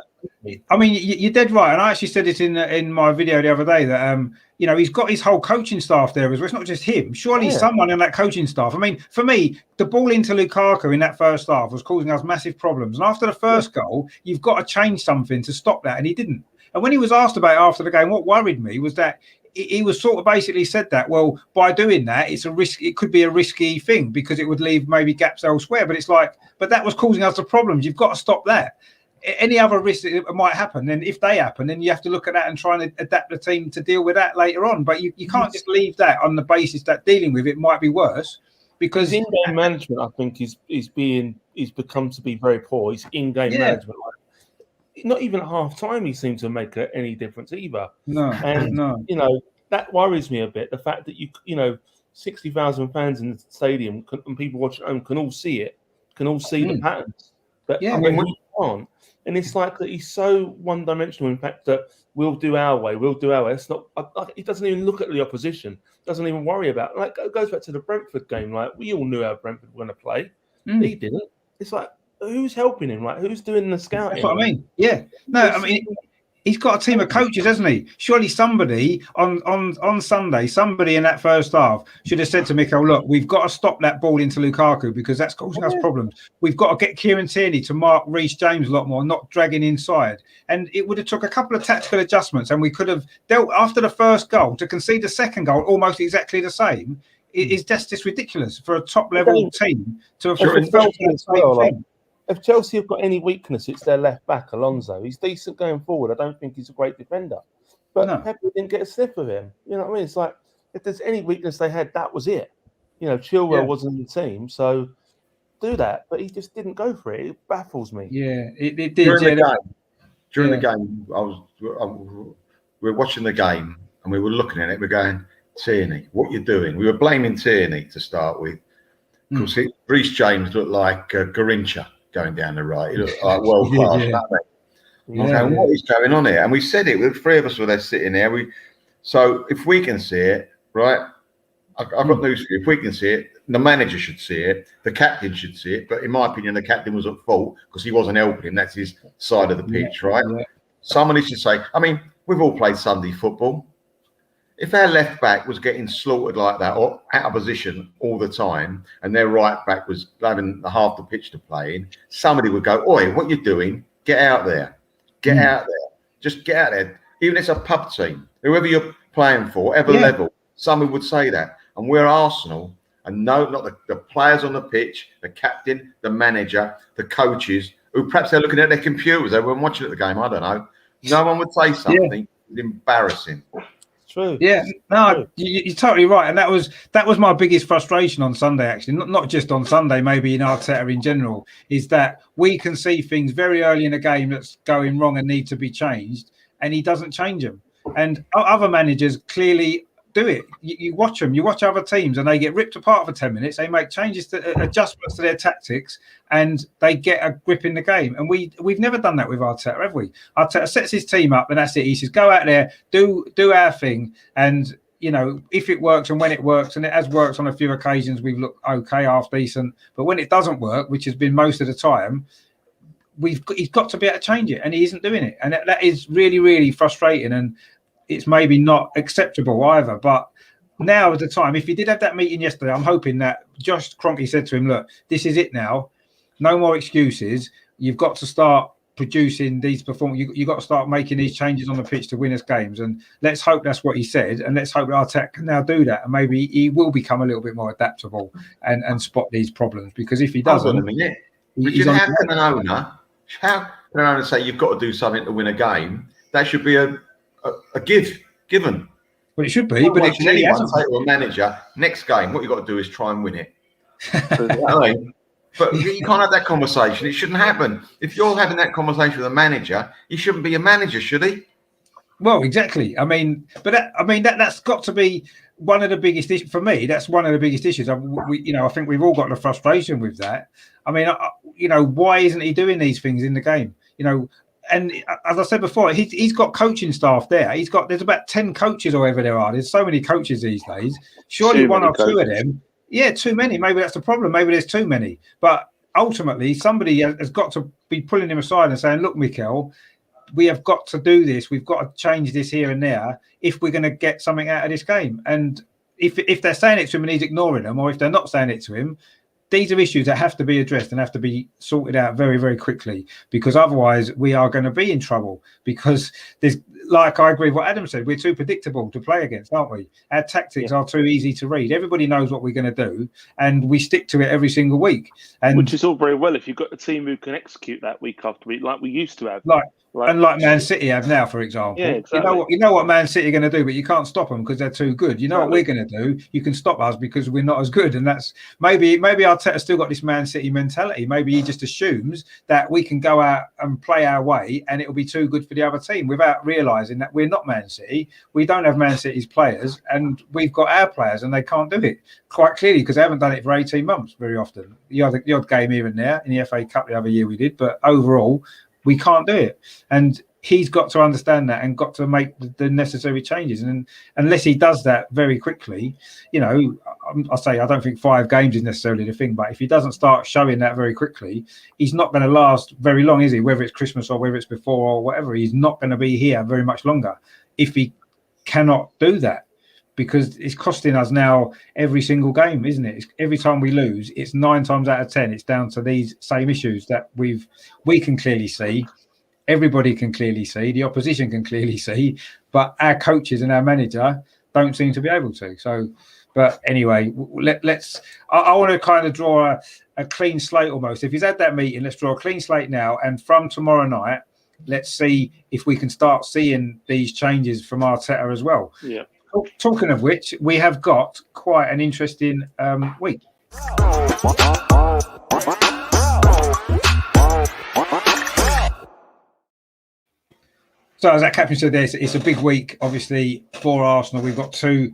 S1: I mean, you're dead right. And I actually said it in my video the other day that you know, he's got his whole coaching staff there as well. It's not just him. Surely someone in that coaching staff. I mean, for me, the ball into Lukaku in that first half was causing us massive problems. And after the first goal, you've got to change something to stop that, and he didn't. And when he was asked about it after the game, what worried me was that he was sort of basically said that, well, by doing that, it's a risk. It could be a risky thing because it would leave maybe gaps elsewhere. But it's like, but that was causing us the problems. You've got to stop that. Any other risk that might happen, and if they happen, then you have to look at that and try and adapt the team to deal with that later on. But you can't just leave that on the basis that dealing with it might be worse. Because
S3: his in-game management, I think, is become to be very poor. His in-game management, not even at half time, he seemed to make any difference either.
S1: No.
S3: You know, that worries me a bit. The fact that you know 60,000 fans in the stadium and people watching at home can all see it, can all see the patterns. But I mean, we can't. And it's like that he's so one-dimensional, in fact, that we'll do our way. It's not. He doesn't even look at the opposition. Doesn't even worry about. Like, it goes back to the Brentford game. Like, we all knew how Brentford were going to play. He didn't. It's like, who's helping him? Like, who's doing the scouting?
S1: That's what I mean. Yeah. No, I mean, he's got a team of coaches, hasn't he? Surely somebody on Sunday, somebody in that first half should have said to Mikel, look, we've got to stop that ball into Lukaku because that's causing us problems. We've got to get Kieran Tierney to mark Reece James a lot more, not dragging inside. And it would have took a couple of tactical adjustments, and we could have dealt after the first goal to concede the second goal almost exactly the same. It's just ridiculous for a top-level team to have fulfilled the same thing.
S3: If Chelsea have got any weakness, it's their left back, Alonso. He's decent going forward. I don't think he's a great defender. But
S1: No.
S3: Pepper didn't get a sniff of him. You know what I mean? It's like if there's any weakness they had, that was it. You know, Chilwell wasn't in the team, so do that. But he just didn't go for it. It baffles me.
S1: Yeah, it did.
S2: During the game, we were watching the game and we were looking at it. We're going, Tierney, what you doing? We were blaming Tierney to start with. Of course, Reece James looked like Garincha going down the right. He looked like world class. What is going on here? And we said it. The three of us were there sitting there. So if we can see it, right? I've got news for you. If we can see it, the manager should see it. The captain should see it. But in my opinion, the captain was at fault because he wasn't helping him. That's his side of the pitch, right? Yeah. Somebody should say, I mean, we've all played Sunday football. If our left back was getting slaughtered like that or out of position all the time and their right back was having half the pitch to play in, somebody would go, oi, what you doing? Get out there. Get out there. Just get out there. Even if it's a pub team, whoever you're playing for, whatever level, somebody would say that. And we're Arsenal, and no, not the players on the pitch, the captain, the manager, the coaches, who perhaps they're looking at their computers, they weren't watching at the game, I don't know. No one would say something. It's embarrassing.
S3: True.
S1: Yeah, no, you're totally right, and that was my biggest frustration on Sunday. Actually, not just on Sunday, maybe in Arteta in general, is that we can see things very early in a game that's going wrong and need to be changed, and he doesn't change them. And other managers clearly do it. You watch them, you watch other teams, and they get ripped apart for 10 minutes. They make changes to adjustments to their tactics, and they get a grip in the game. And we've never done that with Arteta, have we? Arteta sets his team up, and that's it. He says, "Go out there, do our thing." And you know, if it works and when it works, and it has worked on a few occasions, we've looked okay, half decent. But when it doesn't work, which has been most of the time, he's got to be able to change it, and he isn't doing it. And that is really, really frustrating. And it's maybe not acceptable either, but now is the time. If he did have that meeting yesterday, I'm hoping that Josh Kroenke said to him, look, this is it now. No more excuses. You've got to start producing these performances. You've got to start making these changes on the pitch to win us games. And let's hope that's what he said. And let's hope that Arteta can now do that. And maybe he will become a little bit more adaptable and spot these problems. Because if he doesn't...
S2: How can an owner say you've got to do something to win a game? That should be a given.
S1: Well, it should be, but it's
S2: anyone say to a manager, next game, what you've got to do is try and win it. But you can't have that conversation. It shouldn't happen. If you're having that conversation with a manager, he shouldn't be a manager, should he?
S1: Well, exactly. I mean, that's got to be one of the biggest issues for me. That's one of the biggest issues. I think we've all got the frustration with that. I mean, why isn't he doing these things in the game? And as I said before, he's got coaching staff there. There's about 10 coaches or whatever there are. There's so many coaches these days. Surely one or two of them. Yeah, too many. Maybe that's the problem. Maybe there's too many. But ultimately, somebody has got to be pulling him aside and saying, look, Mikel, we have got to do this. We've got to change this here and there if we're going to get something out of this game. And if they're saying it to him and he's ignoring them, or if they're not saying it to him, these are issues that have to be addressed and have to be sorted out very, very quickly, because otherwise we are going to be in trouble. Because there's, like I agree with what Adam said, we're too predictable to play against, aren't we? Our tactics are too easy to read. Everybody knows what we're going to do, and we stick to it every single week. And
S4: which is all very well if you've got a team who can execute that week after week, like we used to have.
S1: Like Man City have now, for example.
S4: Yeah, exactly.
S1: You know what Man City are going to do, but you can't stop them because they're too good. You know what we're going to do? You can stop us because we're not as good. And that's maybe Arteta's still got this Man City mentality. Maybe he just assumes that we can go out and play our way and it'll be too good for the other team without realising that we're not Man City. We don't have Man City's players and we've got our players and they can't do it quite clearly because they haven't done it for 18 months very often. The odd game here and there. In the FA Cup the other year we did, but overall, we can't do it. And he's got to understand that and got to make the necessary changes. And unless he does that very quickly, I don't think 5 games is necessarily the thing, but if he doesn't start showing that very quickly, he's not going to last very long, is he? Whether it's Christmas or whether it's before or whatever, he's not going to be here very much longer if he cannot do that. Because it's costing us now every single game, isn't it? Every time we lose, it's 9 times out of 10. It's down to these same issues that we can clearly see. Everybody can clearly see. The opposition can clearly see, but our coaches and our manager don't seem to be able to. So, but anyway, let's. I want to kind of draw a clean slate almost. If he's had that meeting, let's draw a clean slate now, and from tomorrow night, let's see if we can start seeing these changes from Arteta as well.
S4: Yeah.
S1: Talking of which, we have got quite an interesting week. So as that captain said, it's a big week, obviously, for Arsenal. We've got two,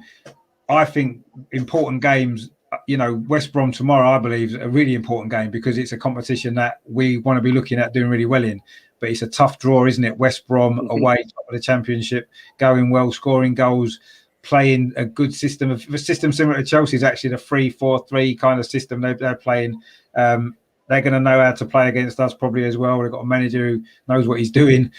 S1: I think, important games. You know, West Brom tomorrow, I believe, is a really important game because it's a competition that we want to be looking at doing really well in. But it's a tough draw, isn't it? West Brom away, top of the Championship, going well, scoring goals, playing a good system. A system similar to Chelsea's actually the 3-4-3 kind of system they're playing. They're going to know how to play against us probably as well. They've got a manager who knows what he's doing.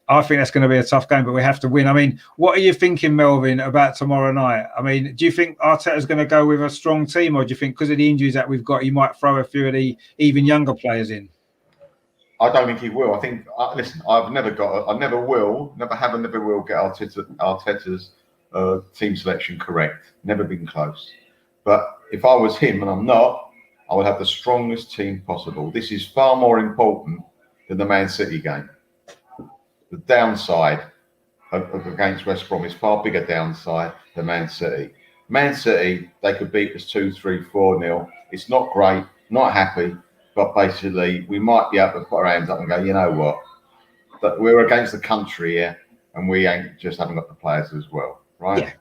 S1: I think that's going to be a tough game, but we have to win. I mean, what are you thinking, Melvin, about tomorrow night? I mean, do you think Arteta's going to go with a strong team, or do you think because of the injuries that we've got, he might throw a few of the even younger players in?
S2: I don't think he will. I think, listen, I never will get Arteta's team selection correct. Never been close. But if I was him, and I'm not, I would have the strongest team possible. This is far more important than the Man City game. The downside against West Brom is far bigger downside than Man City. Man City, they could beat us 2-3, 4-0. It's not great, not happy, but basically we might be able to put our hands up and go, you know what? But we're against the country here, and we haven't got the players as well, right? Yeah.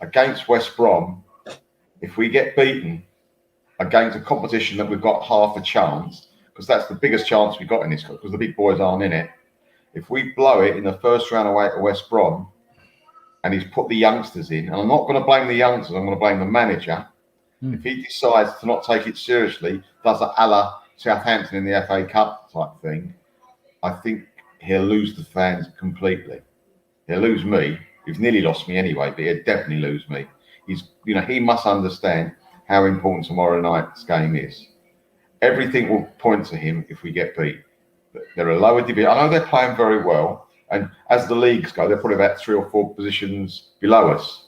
S2: Against West Brom, if we get beaten against a competition that we've got half a chance, because that's the biggest chance we've got in this, because the big boys aren't in it. If we blow it in the first round away at West Brom, and he's put the youngsters in, and I'm not going to blame the youngsters, I'm going to blame the manager. If he decides to not take it seriously, does a la Southampton in the FA Cup type thing, I think he'll lose the fans completely. He'll lose me. He's nearly lost me anyway, but he'll definitely lose me. He must understand how important tomorrow night's game is. Everything will point to him if we get beat. They're a lower division. I know they're playing very well, and as the leagues go, they're probably about 3 or 4 positions below us.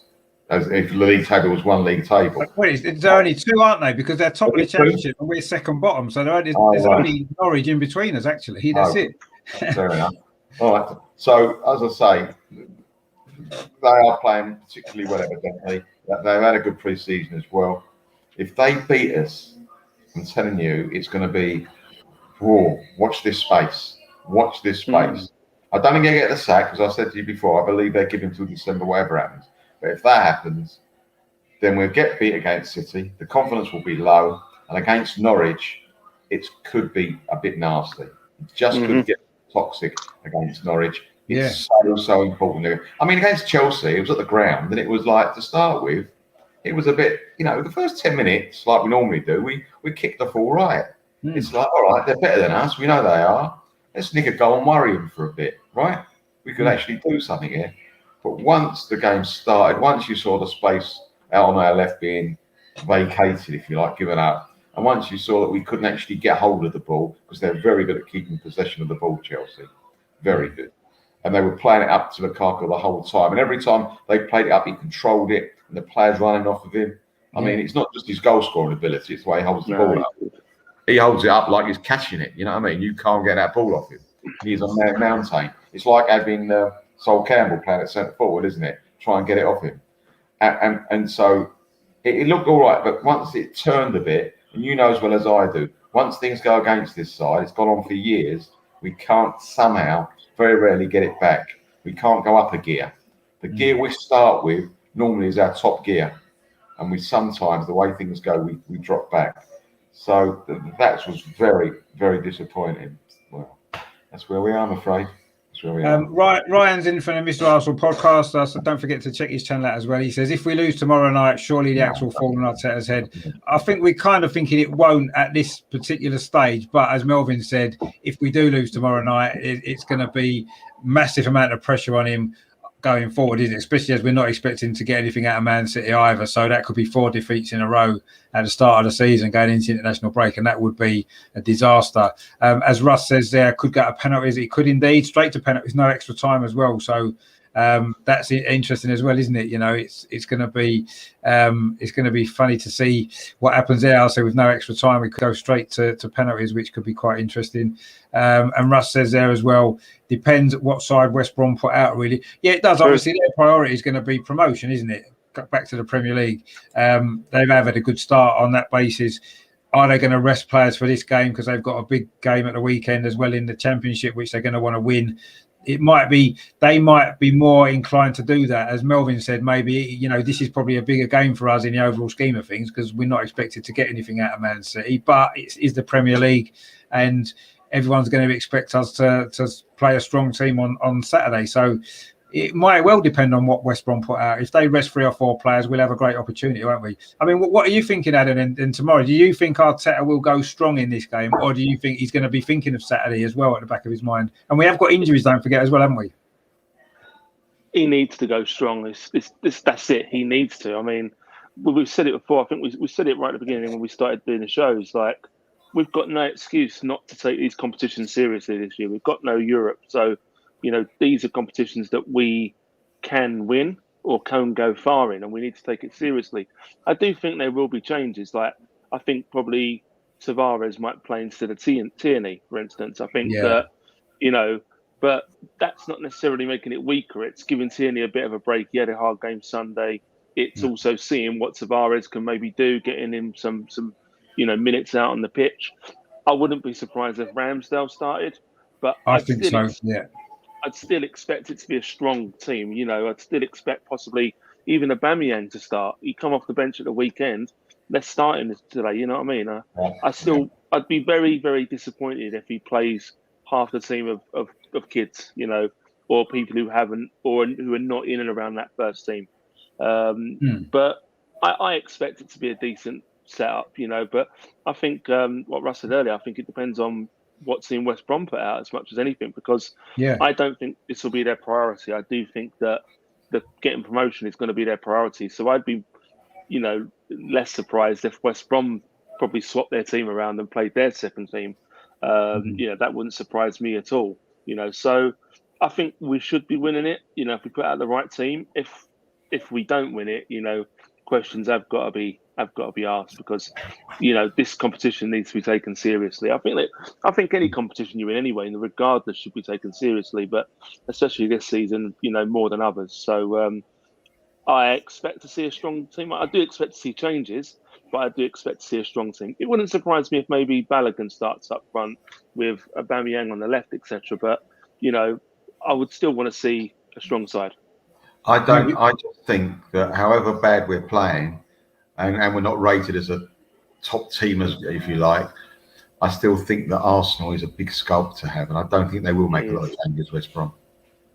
S2: As if the league table was one league table.
S1: Wait, there's only 2, aren't they? Because they're top of the Championship and we're second bottom. So there's only Norwich in between us, actually. That's it.
S2: Fair enough. All right. So, as I say, they are playing particularly well, evidently. They've had a good pre-season as well. If they beat us, I'm telling you, it's going to be, watch this space. Watch this space. I don't think they get the sack, as I said to you before. I believe they're giving till December, whatever happens. But if that happens, then we'll get beat against City. The confidence will be low. And against Norwich, it could be a bit nasty. It just could get toxic against Norwich. It's so important. I mean, against Chelsea, it was at the ground. And it was like, to start with, it was a bit, the first 10 minutes, like we normally do, we kicked off all right. It's like, all right, they're better than us. We know they are. Let's nick a goal and worry them for a bit, right? We could actually do something here. But once the game started, once you saw the space out on our left being vacated, if you like, given up, and once you saw that we couldn't actually get hold of the ball, because they're very good at keeping possession of the ball, Chelsea, very good. And they were playing it up to Lukaku the whole time. And every time they played it up, he controlled it, and the players running off of him. I mean, it's not just his goal-scoring ability, it's the way he holds the ball up. He holds it up like he's catching it, you know what I mean? You can't get that ball off him. He's a mountain. It's like having Sol Campbell playing at centre forward, isn't it? Try and get it off him. And so it looked all right, but once it turned a bit, and you know as well as I do, once things go against this side, it's gone on for years, we can't somehow, very rarely get it back. We can't go up a gear. The gear we start with normally is our top gear. And we sometimes, the way things go, we drop back. So that was very, very disappointing. Well, that's where we are, I'm afraid.
S1: Ryan's in from the Mr. Arsenal podcast, so don't forget to check his channel out as well. He says, if we lose tomorrow night, surely the axe will fall on Arteta's head. I think we're kind of thinking it won't at this particular stage, but as Melvin said, if we do lose tomorrow night, it's going to be massive amount of pressure on him going forward, isn't it? Especially as we're not expecting to get anything out of Man City either. So that could be 4 defeats in a row at the start of the season going into international break, and that would be a disaster. As Russ says there, could get a penalty. It could indeed, straight to penalties, no extra time as well. So That's interesting as well, isn't it? You know, it's going to be funny to see what happens there. So with no extra time, we could go straight to penalties, which could be quite interesting. And Russ says there as well, depends what side West Brom put out, really. Yeah, it does. Obviously, their priority is going to be promotion, isn't it? Back to the Premier League. They've had a good start on that basis. Are they going to rest players for this game because they've got a big game at the weekend as well in the Championship, which they're going to want to win? They might be more inclined to do that. As Melvin said, maybe, you know, this is probably a bigger game for us in the overall scheme of things because we're not expected to get anything out of Man City, but it is the Premier League and everyone's going to expect us to play a strong team on Saturday. So it might well depend on what West Brom put out. If they rest 3 or 4 players, we'll have a great opportunity, won't we? I mean, what are you thinking, Adam, and tomorrow? Do you think Arteta will go strong in this game, or do you think he's going to be thinking of Saturday as well at the back of his mind? And we have got injuries, don't forget, as well, haven't we?
S4: He needs to go strong. That's it. He needs to. I mean, we've said it before. I think we said it right at the beginning when we started doing the shows. Like, we've got no excuse not to take these competitions seriously this year. We've got no Europe. So, you know, these are competitions that we can win or can go far in, and we need to take it seriously. I do think there will be changes. Like, I think probably Tavares might play instead of Tierney, for instance. I think that, you know, but that's not necessarily making it weaker. It's giving Tierney a bit of a break. He had a hard game Sunday. It's also seeing what Tavares can maybe do, getting him some you know, minutes out on the pitch. I wouldn't be surprised if Ramsdale started, but
S1: I think so.
S4: I'd still expect it to be a strong team. You know, I'd still expect possibly even Aubameyang to start. He come off the bench at the weekend. Let's start him today. You know what I mean? I'd be very, very disappointed if he plays half the team of kids, you know, or people who haven't or who are not in and around that first team. But I expect it to be a decent setup, you know. But I think what Russ said earlier, I think it depends on what team West Brom put out as much as anything, because I don't think this will be their priority. I do think that the getting promotion is going to be their priority. So I'd be, you know, less surprised if West Brom probably swapped their team around and played their second team. You know, that wouldn't surprise me at all. You know, so I think we should be winning it. You know, if we put out the right team. If we don't win it, you know, questions have got to be asked, because, you know, this competition needs to be taken seriously. I think any competition you win anyway, regardless, should be taken seriously, but especially this season, you know, more than others. So I expect to see a strong team. I do expect to see changes, but I do expect to see a strong team. It wouldn't surprise me if maybe Balogun starts up front with Aubameyang on the left, etc. But, you know, I would still want to see a strong side.
S2: I just think that however bad we're playing, and we're not rated as a top team, as if you like, I still think that Arsenal is a big sculpt to have, and I don't think they will make a lot of changes, West Brom.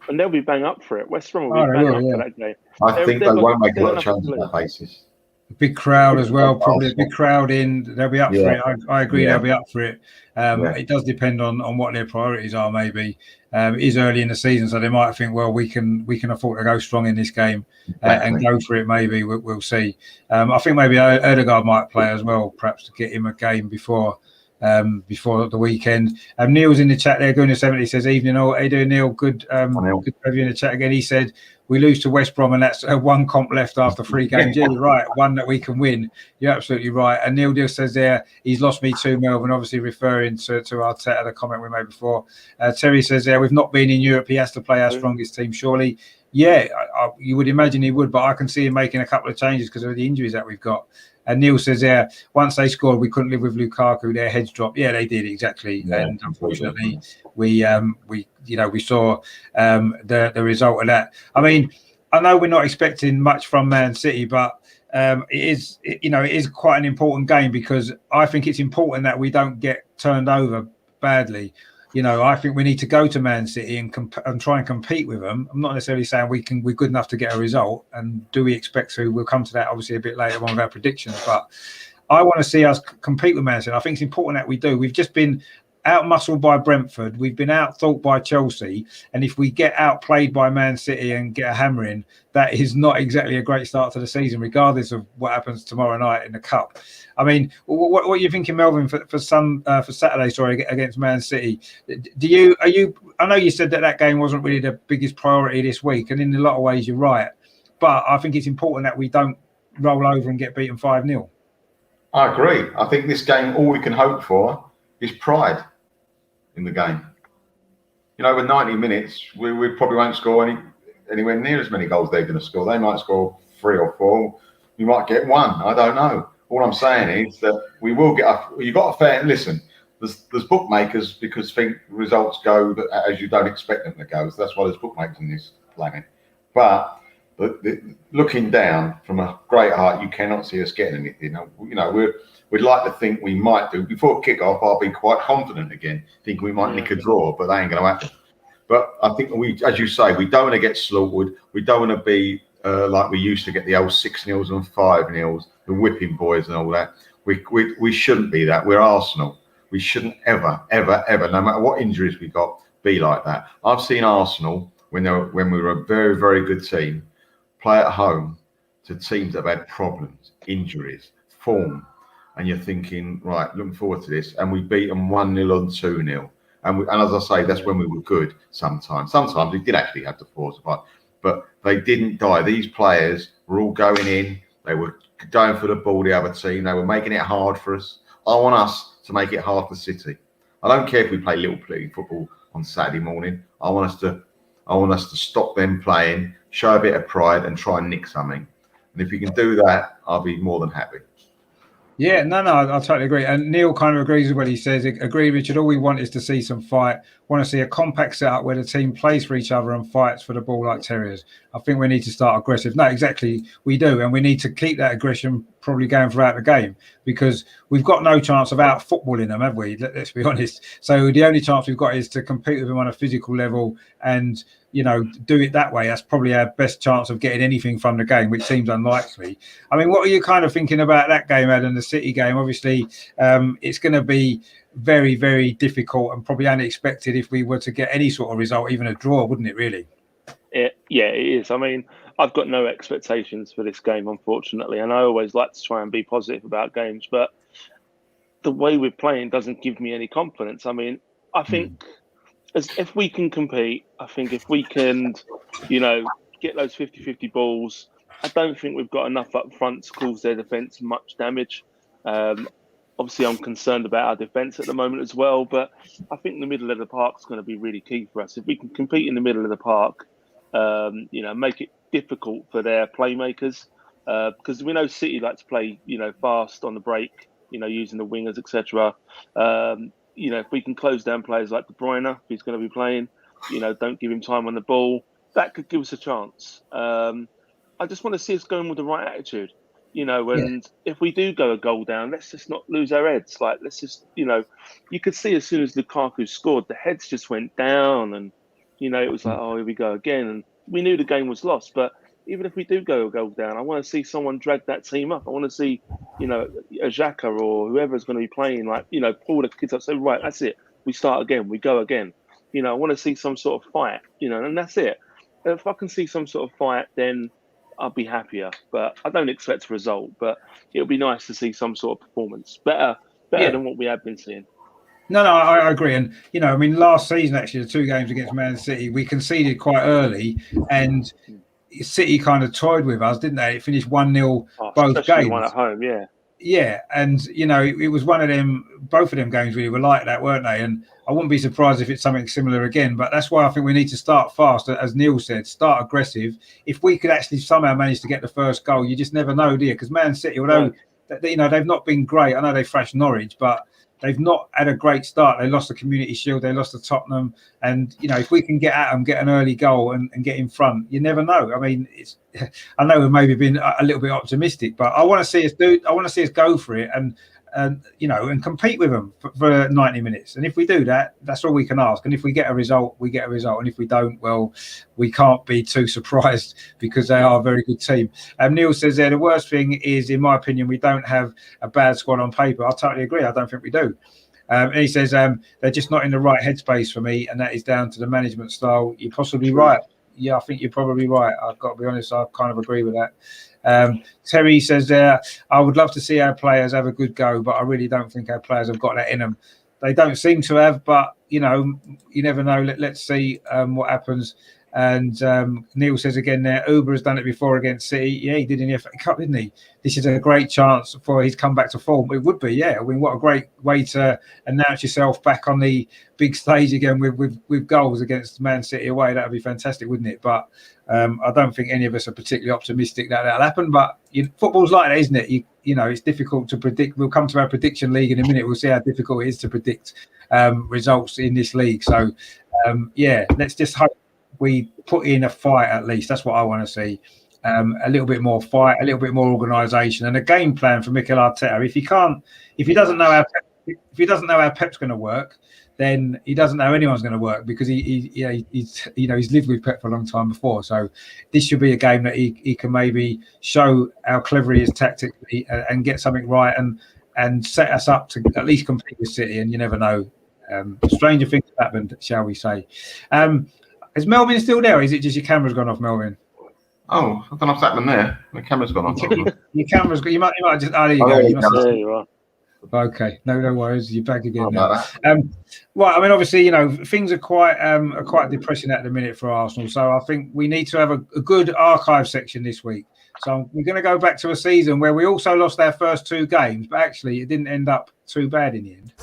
S4: And they'll be bang up for it. West Brom will be bang up for that game.
S2: I think they won't make a lot of changes on that basis.
S1: A big crowd as well, probably a big crowd in. They'll be up for it. I agree, they'll be up for it. It does depend on what their priorities are. Maybe it is early in the season, so they might think, well, we can afford to go strong in this game and go for it. Maybe we'll see. I think maybe Ødegaard might play as well, perhaps to get him a game before the weekend. Neil's in the chat there, going to 70. Says, "Evening all. How you doing, Neil? Good to have you in the chat again." He said, "We lose to West Brom, and that's one comp left after 3 games." Yeah, you're right. One that we can win. You're absolutely right. And Neil just says there, he's lost me too, Melvin, obviously referring to Arteta, the comment we made before. Terry says there, we've not been in Europe. He has to play our strongest team, surely. Yeah, you would imagine he would, but I can see him making a couple of changes because of the injuries that we've got. And Neil says there, once they scored, we couldn't live with Lukaku. Their heads dropped. Yeah, they did, exactly. Yeah, and unfortunately, we saw the result of that. I mean, I know we're not expecting much from Man City, but it is quite an important game, because I think it's important that we don't get turned over badly. You know, I think we need to go to Man City and try and compete with them. I'm not necessarily saying we're good enough to get a result. And do we expect to? We'll come to that obviously a bit later on with our predictions. But I want to see us compete with Man City. I think it's important that we do. We've just been out-muscled by Brentford. We've been out-thought by Chelsea. And if we get outplayed by Man City and get a hammering, that is not exactly a great start to the season, regardless of what happens tomorrow night in the Cup. I mean, what are you thinking, Melvin, for Saturday? Sorry, against Man City. I know you said that game wasn't really the biggest priority this week, and in a lot of ways you're right. But I think it's important that we don't roll over and get beaten 5-0.
S2: I agree. I think this game, all we can hope for is pride in the game. You know, with 90 minutes, we probably won't score anywhere near as many goals they're going to score. They might score 3 or 4. We might get 1. I don't know. All I'm saying is that we will get up. You've got a fair listen. There's bookmakers because think results go as you don't expect them to go. So that's why there's bookmakers in this planet. But looking down from a great heart, you cannot see us getting anything. You know, we'd like to think we might do. Before kick-off, I'll be quite confident again, think we might nick a draw, but that ain't going to happen. But I think as you say, we don't want to get slaughtered. We don't want to be like we used to get the old 6-0s and 5-0s, the whipping boys and all that. We shouldn't be that. We're Arsenal. We shouldn't ever, no matter what injuries we got, be like that. I've seen Arsenal when we were a very, very good team play at home to teams that have had problems, injuries, form, and you're thinking, right, looking forward to this, and we beat them 1-0 and 2-0. And as I say, that's when we were good sometimes. Sometimes we did actually have to force a fight, but they didn't die. These players were all going in. They were going for the ball, the other team. They were making it hard for us. I want us to make it hard for City. I don't care if we play little league football on Saturday morning. I want us to stop them playing, show a bit of pride and try and nick something. And if we can do that, I'll be more than happy.
S1: Yeah, no, I totally agree. And Neil kind of agrees with what he says. Agree, Richard. All we want is to see some fight. Want to see a compact setup where the team plays for each other and fights for the ball like terriers. I think we need to start aggressive. No, exactly, we do. And we need to keep that aggression probably going throughout the game because we've got no chance of out footballing them, have we? Let's be honest. So the only chance we've got is to compete with them on a physical level and, you know, do it that way. That's probably our best chance of getting anything from the game, which seems unlikely. I mean, what are you kind of thinking about that game, Adam, the City game? Obviously, it's going to be very, very difficult and probably unexpected if we were to get any sort of result, even a draw, wouldn't it, really?
S4: It is. I mean, I've got no expectations for this game, unfortunately, and I always like to try and be positive about games, but the way we're playing doesn't give me any confidence. I mean, I think if we can compete, I think if we can, you know, get those 50-50 balls, I don't think we've got enough up front to cause their defence much damage. Obviously, I'm concerned about our defence at the moment as well, but I think the middle of the park is going to be really key for us. If we can compete in the middle of the park, you know, make it difficult for their playmakers, because we know City like to play, you know, fast on the break, you know, using the wingers, etc. You know, if we can close down players like De Bruyne, if he's going to be playing, you know, don't give him time on the ball, that could give us a chance. I just want to see us going with the right attitude. You know, and if we do go a goal down, let's just not lose our heads. Like, let's just, you know, you could see as soon as Lukaku scored, the heads just went down and, you know, it was like, oh, here we go again. And we knew the game was lost. But even if we do go a goal down, I want to see someone drag that team up. I want to see, you know, a Xhaka or whoever's going to be playing, like, you know, pull the kids up, say, right, that's it. We start again. We go again. You know, I want to see some sort of fight, you know, and that's it. If I can see some sort of fight, then I'll be happier, but I don't expect a result. But it'll be nice to see some sort of performance, better than what we have been seeing.
S1: No, I agree. And, you know, I mean, last season, actually, the 2 games against Man City, we conceded quite early and City kind of toyed with us, didn't they? It finished 1-0 both games.
S4: One at home, yeah.
S1: Yeah, and, you know, it was one of them, both of them games really were like that, weren't they? And I wouldn't be surprised if it's something similar again. But that's why I think we need to start fast, as Neil said, start aggressive. If we could actually somehow manage to get the first goal, you just never know, do you? Because Man City, although, you know, they've not been great. I know they thrashed Norwich, but they've not had a great start. They lost the Community Shield. They lost to Tottenham. And, you know, if we can get at them, get an early goal and get in front, you never know. I mean, I know we've maybe been a little bit optimistic, but I want to see us I want to see us go for it and you know, and compete with them for 90 minutes. And if we do that, that's all we can ask. And if we get a result, we get a result. And if we don't, well, we can't be too surprised because they are a very good team. Neil says there, the worst thing is, in my opinion, we don't have a bad squad on paper. I totally agree. I don't think we do. And he says they're just not in the right headspace for me, and that is down to the management style. You're possibly right. Yeah, I think you're probably right. I've got to be honest, I kind of agree with that. Terry says I would love to see our players have a good go, but I really don't think our players have got that in them. They don't seem to have, but you never know. Let's see what happens. And Neil says again there, Uber has done it before against City. Yeah, he did in the FA Cup, didn't he? This is a great chance for his comeback to form. It would be, yeah. I mean, what a great way to announce yourself back on the big stage again with goals against Man City away. That would be fantastic, wouldn't it? But I don't think any of us are particularly optimistic that that'll happen. But football's like that, isn't it? It's difficult to predict. We'll come to our prediction league in a minute. We'll see how difficult it is to predict results in this league. So, let's just hope we put in a fight at least. That's what I want to see. A little bit more fight, a little bit more organisation, and a game plan for Mikel Arteta. If he doesn't know how Pep's going to work, then he doesn't know anyone's going to work, because he's lived with Pep for a long time before. So this should be a game that he can maybe show how clever he is tactically and get something right and set us up to at least compete with City. And you never know, stranger things have happened, shall we say? Is Melvin still there, or is it just your camera's gone off, Melvin?
S2: Oh, I don't know what's happened there. The camera's gone off.
S1: Your camera's gone. You might just. Oh, there you go.
S4: There you are.
S1: Okay, no worries. You're back again now. Well, I mean, obviously, things are quite depressing at the minute for Arsenal. So I think we need to have a good archive section this week. So we're going to go back to a season where we also lost our first 2 games, but actually it didn't end up too bad in the end.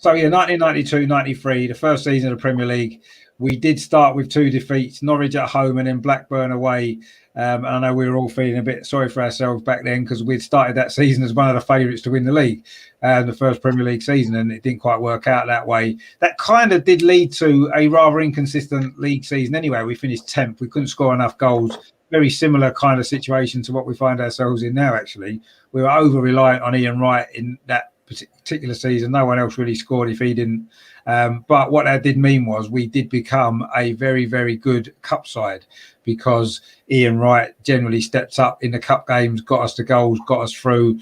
S1: So, 1992-93, the first season of the Premier League, we did start with 2 defeats, Norwich at home and then Blackburn away. And I know we were all feeling a bit sorry for ourselves back then, because we'd started that season as one of the favourites to win the league, the first Premier League season, and it didn't quite work out that way. That kind of did lead to a rather inconsistent league season anyway. We finished 10th. We couldn't score enough goals. Very similar kind of situation to what we find ourselves in now, actually. We were over-reliant on Ian Wright in that particular season. No one else really scored if he didn't. But what that did mean was we did become a very, very good cup side, because Ian Wright generally stepped up in the cup games, got us the goals, got us through.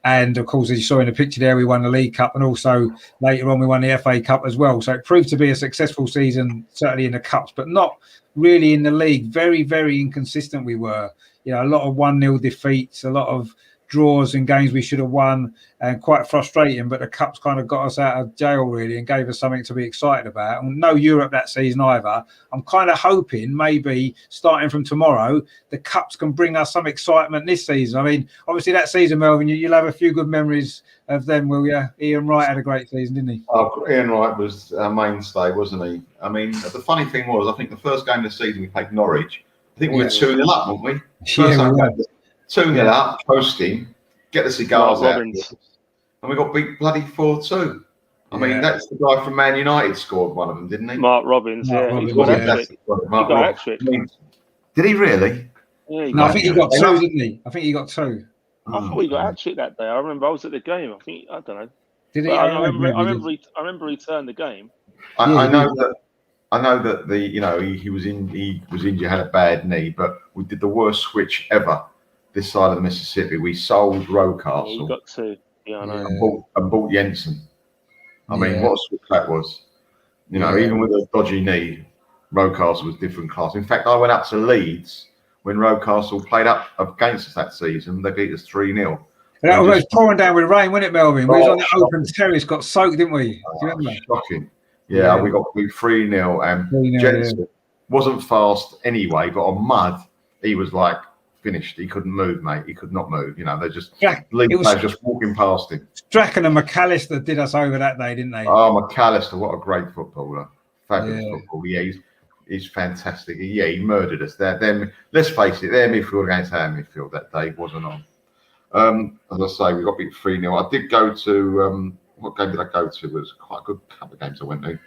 S1: And of course, as you saw in the picture there, we won the League Cup, and also later on we won the FA Cup as well. So it proved to be a successful season, certainly in the cups, but not really in the league. Very, very inconsistent we were. A lot of 1-0 defeats, a lot of draws in games we should have won, and quite frustrating. But the cups kind of got us out of jail really and gave us something to be excited about. And no Europe that season either. I'm kind of hoping maybe starting from tomorrow the cups can bring us some excitement this season. I mean, obviously that season, Melvin, you'll have a few good memories of them, will you? Ian Wright had a great season, didn't he?
S2: Oh, Ian Wright was a mainstay, wasn't he? I mean, the funny thing was, I think the first game of the season we played Norwich, I think we were 2-0 up, weren't we? First time 2-0 up, posting, get the cigars out, and we got beat bloody 4-2. I mean, that's the guy from Man United scored one of them, didn't he?
S4: Mark Robbins, He got a hat-trick.
S2: Did he really?
S4: Yeah,
S1: I think he got 2, didn't he? I think he got 2.
S4: I thought he got a hat-trick that day. I remember I was at the game. I don't know.
S1: Did he?
S4: I remember he turned the game.
S2: I know that he was injured, had a bad knee, but we did the worst switch ever this side of the Mississippi. We sold Rocastle.
S4: Yeah, you got 2. Yeah, I know.
S2: And bought Jensen. I mean, what a switch that was. Even with a dodgy knee, Rocastle was different class. In fact, I went up to Leeds when Rocastle played up against us that season. They beat us 3-0.
S1: That was pouring down with rain, wasn't it, Melvin? We was on the open terrace, got soaked, didn't we? Do you remember?
S2: Shocking. Yeah, we got 3-0, and Jensen wasn't fast anyway, but on mud, he was like finished. He couldn't move, mate. He could not move. They're just just walking past him.
S1: Strachan and McAllister did us over that day, didn't they?
S2: Oh, McAllister, what a great footballer. Fabulous football. Yeah, he's fantastic. Yeah, he murdered us. Let's face it, their midfield against our midfield that day wasn't on. As I say, we got beat 3-0. I did go to what game did I go to? It was quite a good couple of games I went to.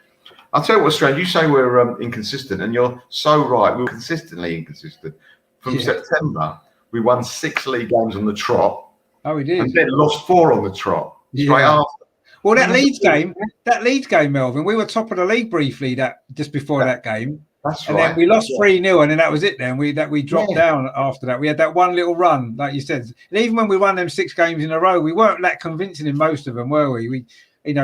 S2: I'll tell you what's strange. You say we're inconsistent, and you're so right. We were consistently inconsistent. From September, we won 6 league games on the trot.
S1: Oh, we did.
S2: And then lost 4 on the trot straight after.
S1: Well, that Leeds game, Melvin, we were top of the league briefly just before that game.
S2: That's
S1: and
S2: right.
S1: then we lost 3-0, and then that was it. Then we dropped down after that. We had that one little run, like you said. And even when we won them 6 games in a row, we weren't that convincing in most of them, were we?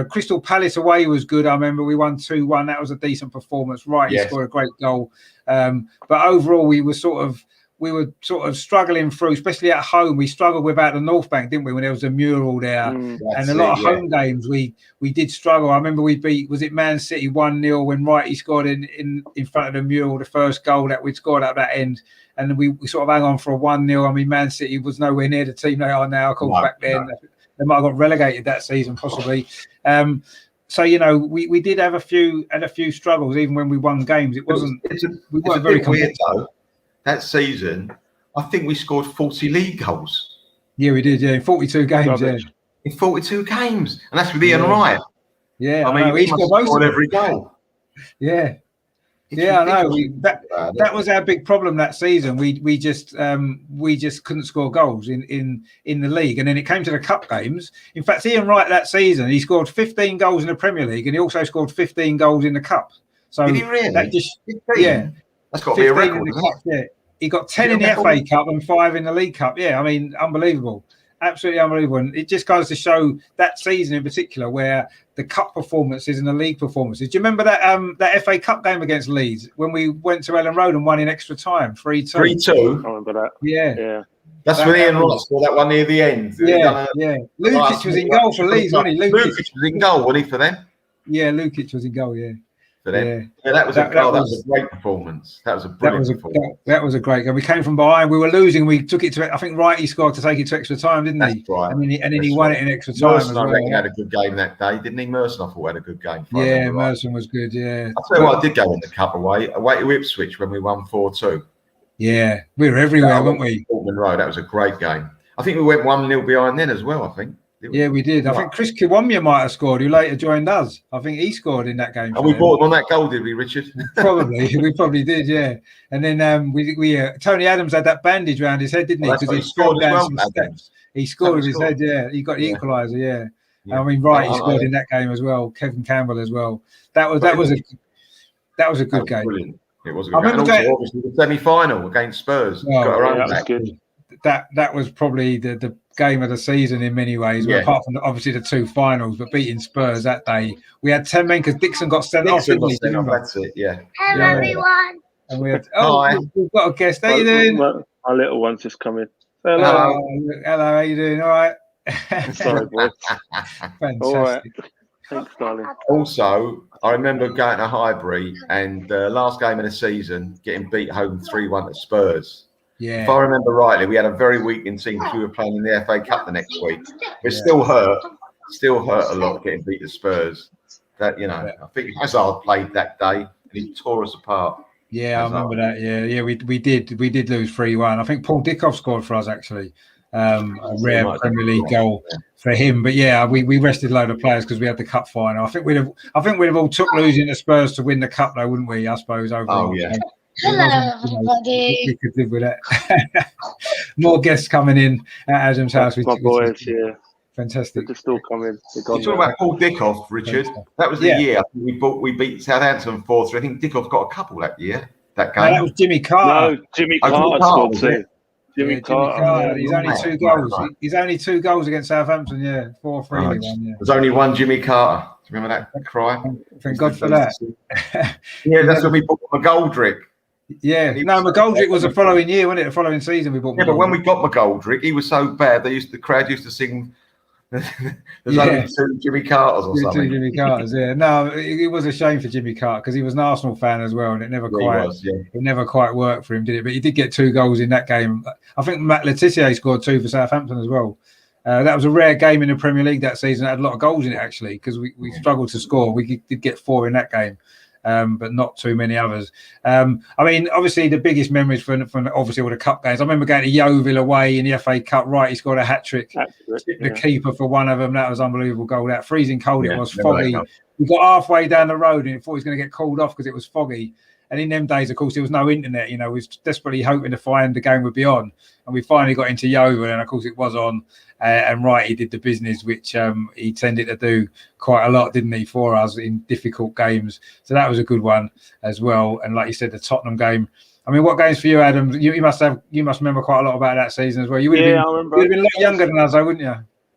S1: Crystal Palace away was good. I remember we won 2-1. That was a decent performance. Right, he scored a great goal. But overall, we were sort of struggling through, especially at home. We struggled without the North Bank, didn't we? When there was a mural there, and a lot of home games, we did struggle. I remember we beat, was it Man City 1-0 when Wrighty scored in front of the mural, the first goal that we'd scored at that end, and we sort of hang on for a 1-0. I mean, Man City was nowhere near the team they are now. Of course, back then they might have got relegated that season, possibly. So we did have a few struggles even when we won games. It wasn't. We weren't very
S2: weird though. That season, I think we scored 40 league goals.
S1: Yeah, we did. Yeah, in 42 games. Yeah,
S2: in 42 games, and that's with Ian Wright.
S1: Yeah,
S2: I mean,
S1: he scored
S2: every goal.
S1: Yeah. Yeah, I know. That was our big problem that season. We just couldn't score goals in the league, and then it came to the cup games. In fact, Ian Wright that season he scored 15 goals in the Premier League, and he also scored 15 goals in the cup. So
S2: did he really? That's got to be a record.
S1: He got 10 in the FA Cup and 5 in the League Cup. Yeah, I mean, unbelievable. Absolutely unbelievable. And it just goes to show that season in particular where the cup performances and the league performances. Do you remember that FA Cup game against Leeds when we went to Ellen Road and won in extra time? 3-2.
S2: 3-2.
S4: I remember that.
S1: Yeah.
S2: That's when Ian Wright scored that one near the end.
S1: Yeah. Lukic was in goal for Leeds, wasn't he?
S2: Lukic was in goal, wasn't he, for them?
S1: Yeah, Lukic was in goal, yeah.
S2: For them. Yeah, that was a great performance. That was a brilliant performance.
S1: That was a great game. We came from behind. We were losing. We took it to. I think Wrighty scored to take it to extra time, didn't he?
S2: That's right.
S1: And then he won it in extra time
S2: Merson,
S1: as well.
S2: I reckon, had a good game that day, didn't he? Merson, I thought, had a good game.
S1: Yeah, Merson was good. Yeah.
S2: I'll tell you what, I did go in the cup away to Ipswich when we won 4-2.
S1: Yeah, we were everywhere, weren't we?
S2: Portman Road. That was a great game. I think we went 1-0 behind then as well. I think.
S1: Yeah, we did. I think Chris Kiwomya might have scored, who later joined us. I think he scored in that game.
S2: And we bought him on that goal, did we, Richard?
S1: Probably. We probably did, yeah. And then Tony Adams had that bandage around his head, didn't he? Because he scored down some steps. He scored with his head, yeah. He got the equaliser, yeah. I mean, he scored in that game as well. Kevin Campbell as well. That was a good game.
S2: Brilliant. It was a good game. And also, obviously, the semi-final against Spurs.
S4: That was good.
S1: That was probably the game of the season in many ways, apart from obviously the 2 finals, but beating Spurs that day. We had 10 men because Dixon got sent off.
S2: That's it, yeah.
S5: Hello, everyone.
S1: And we had, we've got a guest. How you doing?
S4: My little one's just come in.
S1: Hello, how you doing? All right.
S4: Sorry, boy.
S1: Fantastic.
S4: All right. Thanks, darling.
S2: Also, I remember going to Highbury and last game of the season, getting beat home 3-1 at Spurs.
S1: Yeah.
S2: If I remember rightly, we had a very weakened team because we were playing in the FA Cup the next week. It still hurt a lot getting beat at Spurs. That I think Hazard played that day and he tore us apart.
S1: Yeah, Hazard. I remember that. Yeah, we did lose 3-1. I think Paul Dickoff scored for us actually. A rare Premier League goal for him. But yeah, we rested a load of players because we had the cup final. I think we'd have all took losing to Spurs to win the cup though, wouldn't we? I suppose overall.
S2: Oh yeah.
S5: Hello, everybody.
S1: We could live with that. More guests coming in at Adam's house.
S4: My boys, yeah.
S1: Fantastic.
S4: They're still coming.
S2: You talk about Paul Dickoff, Richard. That was the year we beat Southampton 4-3. I think Dickoff got a couple that year. That game.
S1: No, that was Jimmy Carter.
S4: No, Jimmy Carter scored too.
S1: Jimmy Carter. He's only 2 goals. He's only 2 goals against Southampton. Yeah, 4-3.
S2: There's only one Jimmy Carter. Do you remember that cry?
S1: Thank God for that.
S2: Yeah, that's when we bought McGoldrick.
S1: Yeah, McGoldrick was the following year, wasn't it? The following season we bought.
S2: Yeah, but when we got McGoldrick, he was so bad. The crowd used to sing. There's only 2 Jimmy Carters or something. 2 Jimmy
S1: Carters, yeah. No, it was a shame for Jimmy Carter because he was an Arsenal fan as well, and it never quite worked for him, did it? But he did get 2 goals in that game. I think Matt Letizia scored 2 for Southampton as well. That was a rare game in the Premier League that season. It had a lot of goals in it actually because we struggled to score. We did get 4 in that game. But not too many others. I mean, obviously the biggest memories from obviously all the cup games. I remember going to Yeovil away in the FA Cup. Right, he scored a hat trick. The keeper for one of them. That was unbelievable goal. That freezing cold. It was foggy. We got halfway down the road and thought he was going to get called off because it was foggy. And in them days, of course, there was no internet. You know, we was desperately hoping to find the game would be on, and we finally got into Yeovil, and of course it was on. And Wrighty did the business, which he tended to do quite a lot, didn't he, for us in difficult games. So that was a good one as well. And like you said, the Tottenham game. I mean, what games for you, Adam? You must remember quite a lot about that season as well. You would have
S4: I remember.
S1: You'd have been a lot younger than us, though, wouldn't you?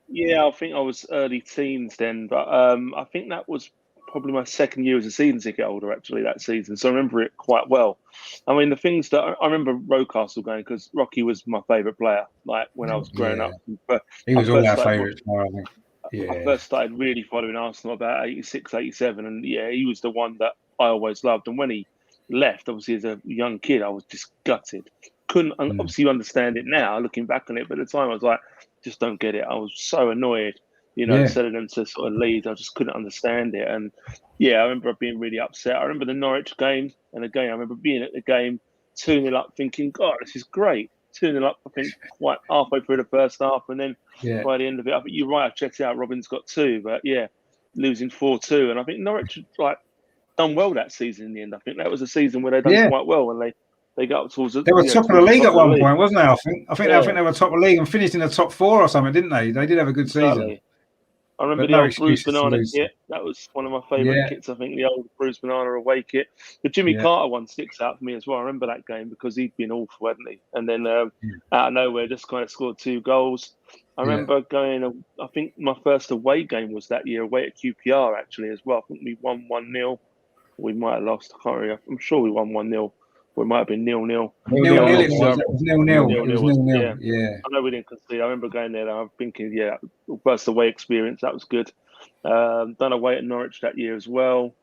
S4: Yeah, I think I was early teens then, but I think that was probably my second year as a season ticket holder, actually, that season. So I remember it quite well. I mean, the things that I remember Rocastle going, because Rocky was my favourite player, like when I was growing up. But
S1: he was all our favourites, I think. Yeah.
S4: I first started really following Arsenal about 86, 87, and he was the one that I always loved. And when he left, obviously, as a young kid, I was just gutted. Couldn't obviously understand it now, looking back on it, but at the time I was like, just don't get it. I was so annoyed, selling them to sort of Leeds. I just couldn't understand it. And I remember being really upset. I remember the Norwich game, and again, I remember being at the game 2-0 up, thinking, God, this is great. 2-0 up, I think, quite halfway through the first half, and then by the end of it, I think you're right, I checked it out, Robin's got 2, but losing 4-2. And I think Norwich done well that season in the end. I think that was a season where they done quite well when they got up towards.
S1: They were top of the league at one point, wasn't they? I think they were top of the league and finished in the top 4 or something, didn't they? They did have a good season.
S4: Exactly. I remember the old Bruce Banana kit. That was one of my favourite kits. I think the old Bruce Banana away kit. The Jimmy Carter one sticks out for me as well. I remember that game because he'd been awful, hadn't he? And then out of nowhere, just kind of scored 2 goals. I remember going. I think my first away game was that year away at QPR actually as well. I think we won 1-0. We might have lost. I can't remember. I'm sure we won 1-0. Or it might have been 0-0.
S1: 0-0. It was 0-0. Yeah.
S4: I know we didn't concede. I remember going there. I'm thinking, first away experience. That was good. Done away at Norwich that year as well.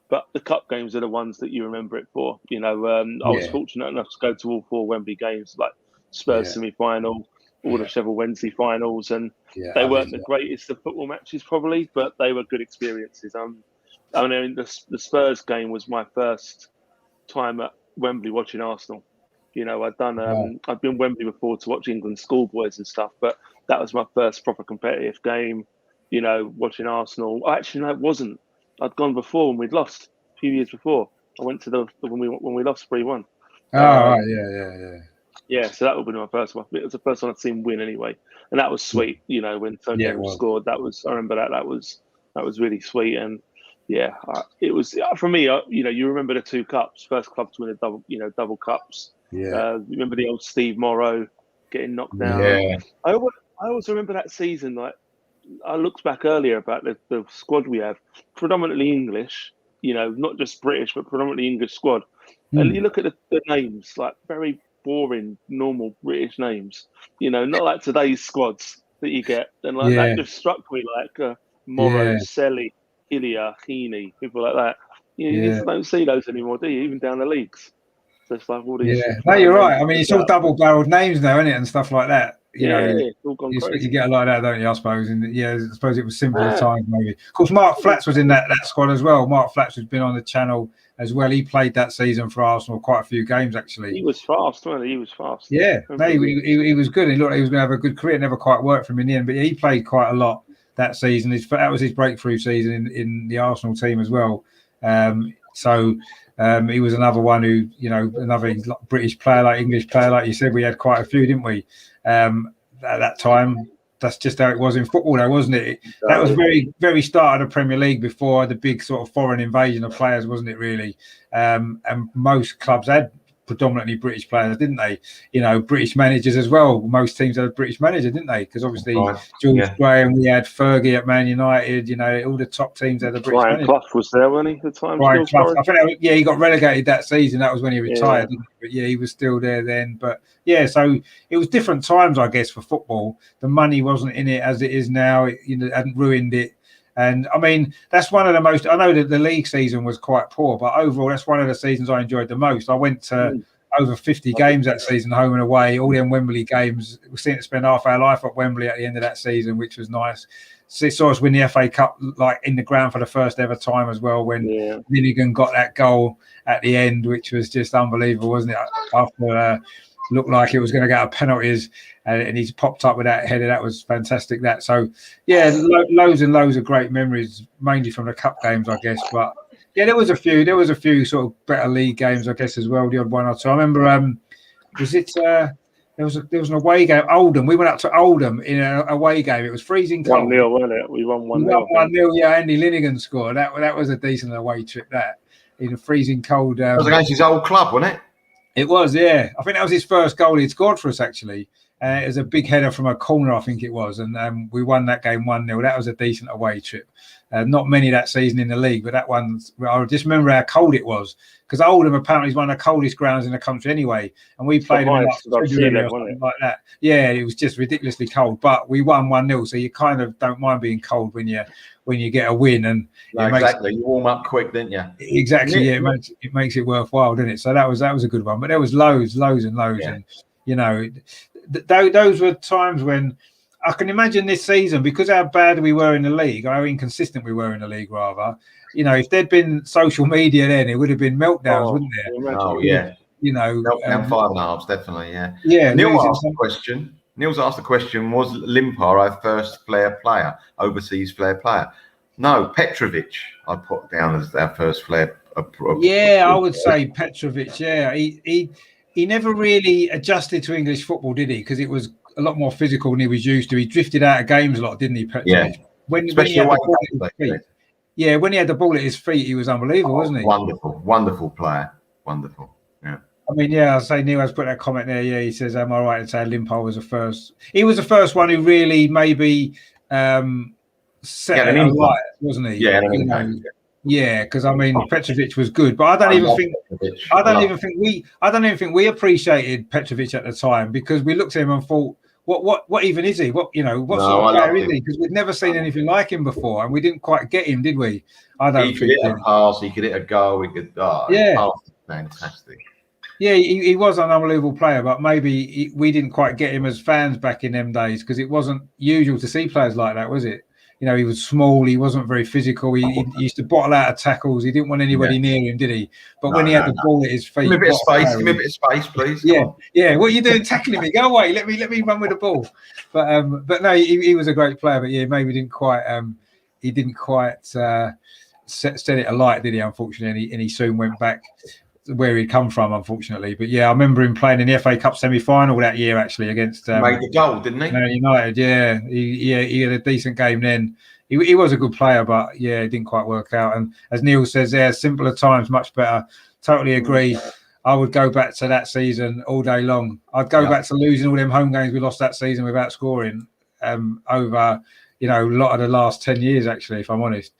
S4: But the cup games are the ones that you remember it for. I was fortunate enough to go to all 4 Wembley games, like Spurs semi-final, all the Sheffield Wednesday finals, and they weren't the greatest of football matches probably, but they were good experiences. I mean, the Spurs game was my first time at Wembley watching Arsenal. I'd been Wembley before to watch England schoolboys and stuff, but that was my first proper competitive game. Watching Arsenal. Actually, no, it wasn't. I'd gone before when we'd lost a few years before. I went to when we lost 3-1. Yeah, so that would be my first one. It was the first one I'd seen win anyway, and that was sweet. When Tony scored, I remember that was really sweet. And it was for me. You remember the 2 cups, first club to win a double cups. Remember the old Steve Morrow getting knocked down. I always remember that season. Like I looked back earlier about the squad we have, predominantly English. Not just British, but predominantly English squad. And you look at the names, like very boring, normal British names. Not like today's squads that you get. And that just struck me like Morrow, Selly, Ilya, Heaney, people like that. You just don't see those anymore, do you? Even down the leagues. So it's like all these.
S1: No, you're right. I mean, it's all double-barreled names now, isn't it, and stuff like that.
S4: It's all gone crazy.
S1: You get a lot of that, don't you? I suppose. And I suppose it was simpler times, maybe. Of course, Mark Flats was in that squad as well. Mark Flats has been on the channel as well. He played that season for Arsenal quite a few games, actually.
S4: He was fast, wasn't he? He was fast.
S1: Yeah, he was good. He looked like he was going to have a good career. It never quite worked for him in the end, but he played quite a lot that season. That was his breakthrough season in the Arsenal team as well. He was another one who, another British player, like English player, like you said. We had quite a few, didn't we? At that time, that's just how it was in football, though, wasn't it? That was very, very start of the Premier League before the big sort of foreign invasion of players, wasn't it? Really, and most clubs had predominantly British players, didn't they? British managers as well. Most teams had a British manager, didn't they? Because obviously George Graham, we had Fergie at Man United. all the top teams had a British manager.
S4: Clough was there, wasn't he? At the time.
S1: Brian Clough. I think he got relegated that season. That was when he retired. Didn't he? But he was still there then. But so it was different times, I guess, for football. The money wasn't in it as it is now. It hadn't ruined it. And I mean, that's one of the most. I know that the league season was quite poor, but overall, that's one of the seasons I enjoyed the most. I went to over 50 games that season, home and away, all them Wembley games. We seemed to spend half our life at Wembley at the end of that season, which was nice. So it saw us win the FA Cup like in the ground for the first ever time as well, when Milligan got that goal at the end, which was just unbelievable, wasn't it? After looked like it was going to get a penalties, and he's popped up with that header. That was fantastic. Loads and loads of great memories, mainly from the cup games, I guess. But Yeah, there was a few sort of better league games, I guess, as well. The odd one or two. I remember, was it? There was an away game. Oldham. We went up to Oldham in an away game. It was freezing cold.
S4: 1-0, wasn't it? We won 1-0.
S1: We won 1-0. Yeah, Andy Linnigan scored. That was a decent away trip. That in a freezing cold.
S2: It was against his old club, wasn't it?
S1: It was, yeah. I think that was his first goal he'd scored for us, actually. It was a big header from a corner, I think it was. And we won that game 1-0. That was a decent away trip. Not many that season in the league, but that one, I just remember how cold it was. Because Oldham apparently is one of the coldest grounds in the country anyway. And we played them like that. Yeah, it was just ridiculously cold. But we won 1-0, so you kind of don't mind being cold when you get a win. And
S2: exactly. You warm up quick, didn't you?
S1: Exactly, yeah. It makes it worthwhile, doesn't it? So that was a good one. But there was loads and loads.
S2: Yeah.
S1: And, you know, those were times when I can imagine this season, because how bad we were in the league, how inconsistent we were in the league, rather. You know, if there's been social media then, it would have been meltdowns, wouldn't there?
S2: Oh, yeah.
S1: You know,
S2: meltdown 5.5, definitely, yeah.
S1: Yeah.
S2: Neil's asked the question, was Limpar our first flair player, overseas flair player? No, Petrovic I put down as our first flair.
S1: I would say Petrovic, yeah. He never really adjusted to English football, did he? Because it was a lot more physical than he was used to. He drifted out of games a lot, didn't he, Petrovic?
S2: Yeah.
S1: When he had the ball at his feet. Yeah, when he had the ball at his feet, he was unbelievable, wasn't he?
S2: Wonderful player. Wonderful. Yeah.
S1: I mean, yeah, I'll say Neil has put that comment there. Yeah, he says, am I right in saying Limpar was the first? He was the first one who really maybe set it alight, wasn't he?
S2: Yeah,
S1: because I mean, Petrovic was good, but I don't even think we appreciated Petrovic at the time, because we looked at him and thought, what even is he? What sort of player is he? Because we'd never seen anything like him before, and we didn't quite get him, did we?
S2: He could hit a pass, he could hit a goal, he could fantastic.
S1: Yeah, he was an unbelievable player, but maybe we didn't quite get him as fans back in them days, because it wasn't usual to see players like that, was it? You know, he was small. He wasn't very physical. He used to bottle out of tackles. He didn't want anybody near him, did he? But when he had the ball at his feet,
S2: give me a bit of space. Give me a bit of space, please.
S1: Yeah. What are you doing tackling me? Go away. Let me run with the ball. But no, he was a great player. But yeah, maybe he didn't quite set it alight, did he? Unfortunately, and he soon went back where he'd come from, unfortunately. But yeah, I remember him playing in the FA Cup semi-final that year, actually, against
S2: made the goal, didn't he?
S1: Man United. Yeah, he had a decent game then. He was a good player, but yeah, it didn't quite work out. And as Neil says there, simpler times, much better. Totally agree. I would go back to that season all day long. I'd go back to losing all them home games we lost that season without scoring over, a lot of the last 10 years, actually, if I'm honest.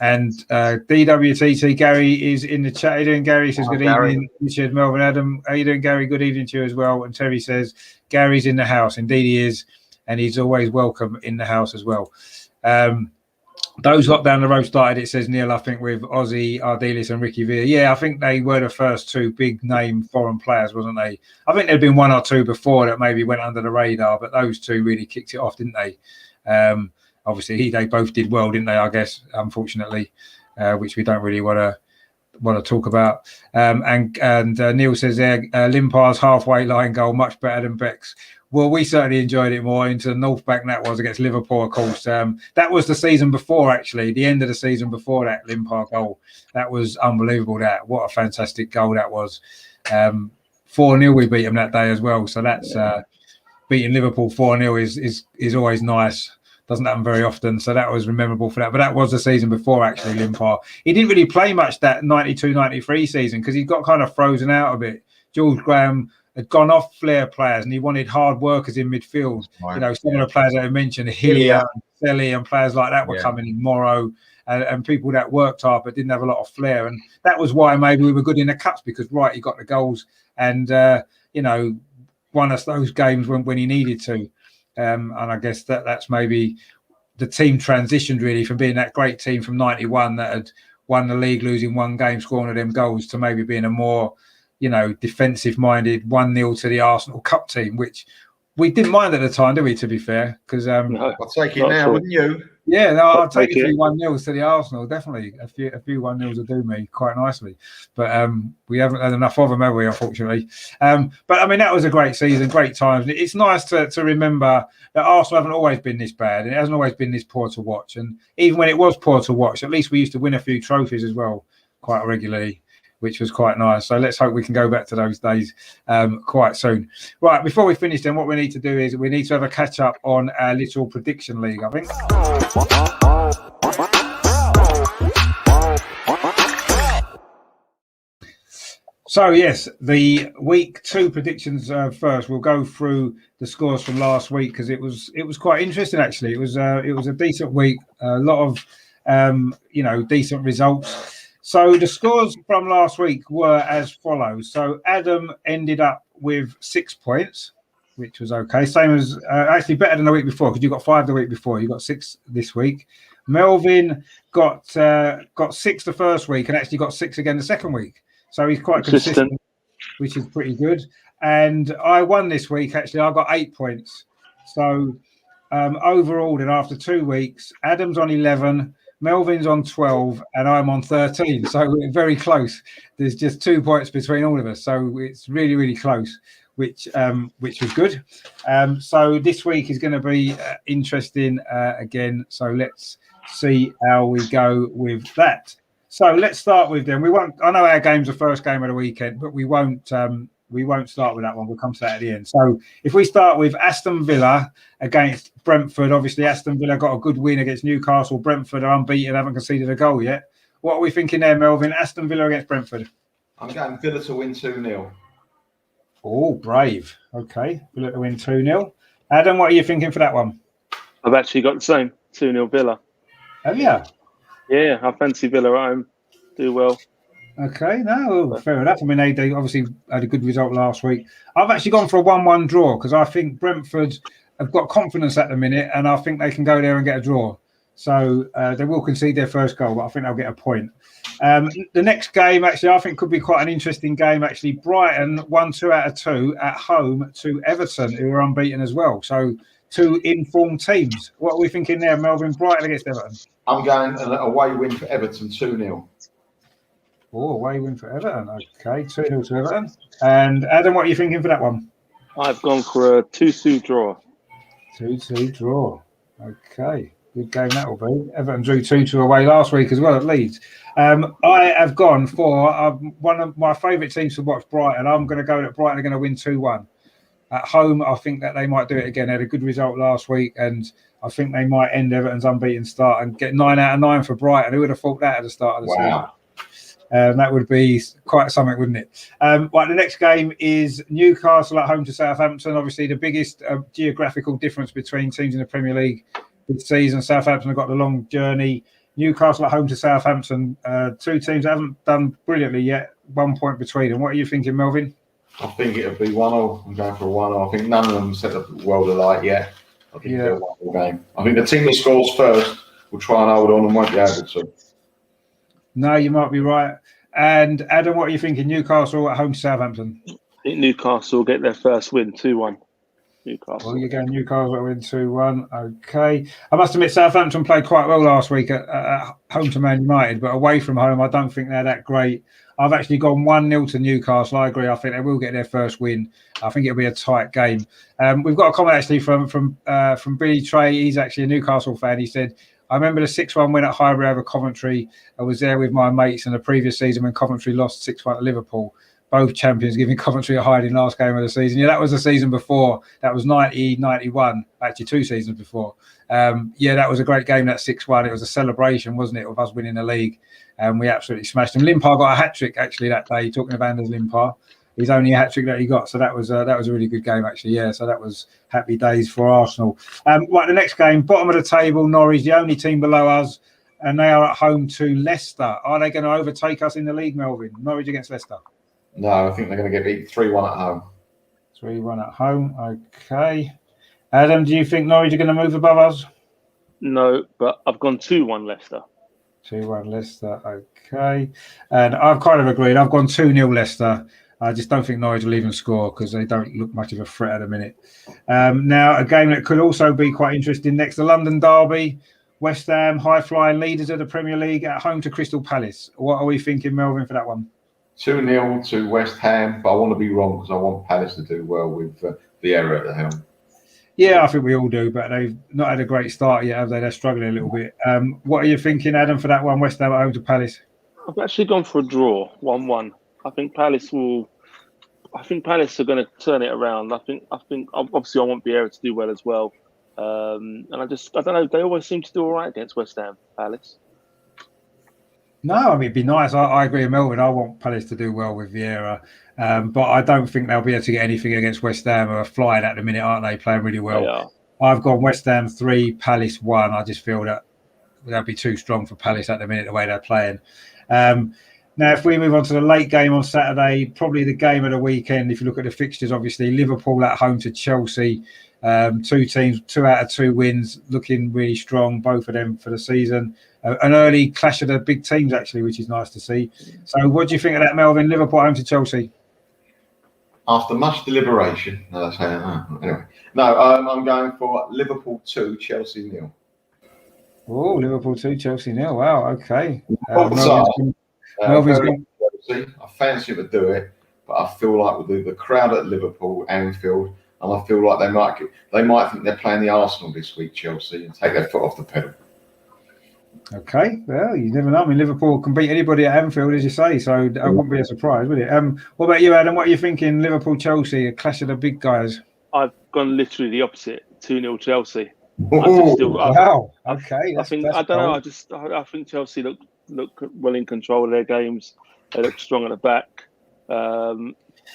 S1: And DWTT, Gary is in the chat. How you doing, Gary? He says, good evening, Richard, Melvin, Adam. How you doing, Gary? Good evening to you as well. And Terry says, Gary's in the house. Indeed he is. And he's always welcome in the house as well. Those lot down the road started, it says, Neil, I think, with Ozzy, Ardiles and Ricky Villa. Yeah, I think they were the first two big-name foreign players, wasn't they? I think there'd been one or two before that maybe went under the radar, but those two really kicked it off, didn't they? Obviously, they both did well, didn't they? I guess, unfortunately, which we don't really want to talk about. And Neil says there, Limpar's halfway line goal much better than Beck's. Well, we certainly enjoyed it more. Into the North back that was against Liverpool, of course. That was the season before, actually, the end of the season before that Limpar goal. That was unbelievable. What a fantastic goal that was. 4-0 we beat them that day as well. So that's beating Liverpool 4-0 is always nice. Doesn't happen very often, so that was memorable for that. But that was the season before, actually, Limpar. He didn't really play much that 92-93 season because he got kind of frozen out a bit. George Graham had gone off flair players and he wanted hard workers in midfield. Right. Some of the players that I mentioned, Hillier, Selly, and players like that were coming in, Morrow, and people that worked hard but didn't have a lot of flair. And that was why maybe we were good in the cups, because he got the goals and won us those games when he needed to. And I guess that's maybe the team transitioned really from being that great team from 91 that had won the league, losing one game, scoring of them goals, to maybe being a more, defensive-minded 1-0 to the Arsenal Cup team, which we didn't mind at the time, did we, to be fair? Because
S2: I'll take it now, wouldn't you?
S1: Yeah, no, I'll take a few 1-0s to the Arsenal. Definitely, a few 1-0s will do me quite nicely. But we haven't had enough of them, have we? Unfortunately. But I mean, that was a great season, great times. It's nice to remember that Arsenal haven't always been this bad, and it hasn't always been this poor to watch. And even when it was poor to watch, at least we used to win a few trophies as well, quite regularly, which was quite nice. So let's hope we can go back to those days quite soon. Right, before we finish, then what we need to do is we need to have a catch up on our little prediction league, I think. So yes, the week 2 predictions first. We'll go through the scores from last week because it was quite interesting actually. It was a decent week, a lot of decent results. So the scores from last week were as follows. So Adam ended up with 6 points, which was okay. Same as actually better than the week before because you got 5 the week before. You got 6 this week. Melvin got 6 the first week and actually got 6 again the second week. So he's quite consistent, which is pretty good. And I won this week. Actually, I got 8 points. So overall, then after 2 weeks, Adam's on 11. Melvin's on 12 and I'm on 13. So we're very close. There's just 2 points between all of us. So it's really, really close, which was good. So this week is going to be interesting again. So let's see how we go with that. So let's start with them. I know our game's the first game of the weekend, but we won't start with that one. We'll come to that at the end. So if we start with Aston Villa against Brentford, obviously Aston Villa got a good win against Newcastle. Brentford are unbeaten, haven't conceded a goal yet. What are we thinking there, Melvin? Aston Villa against Brentford.
S2: I'm going Villa to win 2-0.
S1: Oh, brave. Okay, Villa to win 2-0. Adam, what are you thinking for that one?
S4: I've actually got the same 2-0 Villa.
S1: Have you?
S4: Yeah, I fancy Villa at home. Do well.
S1: Okay, no, fair enough. I mean, they obviously had a good result last week. I've actually gone for a 1-1 draw because I think Brentford have got confidence at the minute and I think they can go there and get a draw. So they will concede their first goal, but I think they'll get a point. The next game, actually, I think could be quite an interesting game. Actually, Brighton won 2 out of 2 at home to Everton, who are unbeaten as well. So 2 informed teams. What are we thinking there, Melvin? Brighton against Everton?
S2: I'm going an away win for Everton, 2-0.
S1: Oh, away win for Everton. Okay, 2-0 to Everton. And Adam, what are you thinking for that one?
S4: I've gone for a 2-2 draw.
S1: 2-2 draw. Okay, good game that will be. Everton drew 2-2 away last week as well at Leeds. I have gone for one of my favourite teams to watch, Brighton. I'm going to go that Brighton are going to win 2-1. At home, I think that they might do it again. They had a good result last week, and I think they might end Everton's unbeaten start and get 9 out of 9 for Brighton. Who would have thought that at the start of the season? That would be quite something, wouldn't it? Right, the next game is Newcastle at home to Southampton. Obviously, the biggest geographical difference between teams in the Premier League this season. Southampton have got the long journey. Newcastle at home to Southampton. 2 teams haven't done brilliantly yet. 1 point between them. What are you thinking, Melvin?
S2: I think it'll be 1-0. I'm going for a 1-0. I think none of them set up the world of light yet. I think it'll be a 1-0 game. I think the team that scores first will try and hold on and won't be able to.
S1: No, you might be right. And Adam, what are you thinking? Newcastle at home to Southampton?
S4: I think Newcastle will get their first win, 2-1. Newcastle.
S1: Well, you're going Newcastle to win 2-1. Okay. I must admit, Southampton played quite well last week at home to Man United, but away from home, I don't think they're that great. I've actually gone 1-0 to Newcastle. I agree. I think they will get their first win. I think it'll be a tight game. We've got a comment actually from Billy Trey. He's actually a Newcastle fan. He said, I remember the 6-1 win at Highbury over Coventry. I was there with my mates in the previous season when Coventry lost 6-1 to Liverpool. Both champions giving Coventry a hiding last game of the season. Yeah, that was the season before. That was 90-91, actually 2 seasons before. That was a great game, that 6-1. It was a celebration, wasn't it, of us winning the league. And we absolutely smashed them. Limpar got a hat-trick, actually, that day, talking of Anders Limpar. His only hat-trick that he got. So that was a really good game, actually. Yeah, so that was happy days for Arsenal. Right, the next game, bottom of the table, Norwich, the only team below us. And they are at home to Leicester. Are they going to overtake us in the league, Melvin? Norwich against Leicester?
S2: No, I think they're going to get beat 3-1 at home.
S1: 3-1 at home. Okay. Adam, do you think Norwich are going to move above us?
S4: No, but I've gone 2-1 Leicester.
S1: 2-1 Leicester. Okay. And I've kind of agreed. I've gone 2-0 Leicester. I just don't think Norwich will even score because they don't look much of a threat at the minute. Now, a game that could also be quite interesting next, the London Derby. West Ham, high-flying leaders of the Premier League, at home to Crystal Palace. What are we thinking, Melvin, for that one?
S2: 2-0 to West Ham, but I want to be wrong because I want Palace to do well with the error at the helm.
S1: Yeah, I think we all do, but they've not had a great start yet, have they? They're struggling a little bit. What are you thinking, Adam, for that one? West Ham at home to Palace?
S4: I've actually gone for a draw, 1-1. I think Palace are going to turn it around. I think obviously I want Vieira to do well as well. And I don't know. They always seem to do all right against West Ham, Palace.
S1: No, I mean, it'd be nice. I agree with Melvin. I want Palace to do well with Vieira. But I don't think they'll be able to get anything against West Ham, who are flying at the minute, aren't they? Playing really well. I've gone West Ham 3, Palace 1. I just feel that they'll be too strong for Palace at the minute, the way they're playing. Now, if we move on to the late game on Saturday, probably the game of the weekend, if you look at the fixtures, obviously, Liverpool at home to Chelsea. 2 teams, 2 out of 2 wins, looking really strong, both of them for the season. An early clash of the big teams, actually, which is nice to see. So what do you think of that, Melvin? Liverpool home to Chelsea?
S2: After much deliberation, anyway. No, I'm going for Liverpool 2, Chelsea 0.
S1: Oh, Liverpool 2, Chelsea 0. Wow, okay.
S2: Melvin's going Chelsea. I fancy to do it, but I feel like with the crowd at Liverpool, Anfield, and I feel like they might think they're playing the Arsenal this week, Chelsea, and take their foot off the pedal.
S1: Okay, well, you never know. I mean, Liverpool can beat anybody at Anfield, as you say, so that wouldn't be a surprise, would it? What about you, Adam? What are you thinking? Liverpool, Chelsea, a clash of the big guys.
S4: I've gone literally the opposite. 2-0 Chelsea.
S1: Wow. Okay.
S4: I think Chelsea look well in control of their games. They look strong at the back.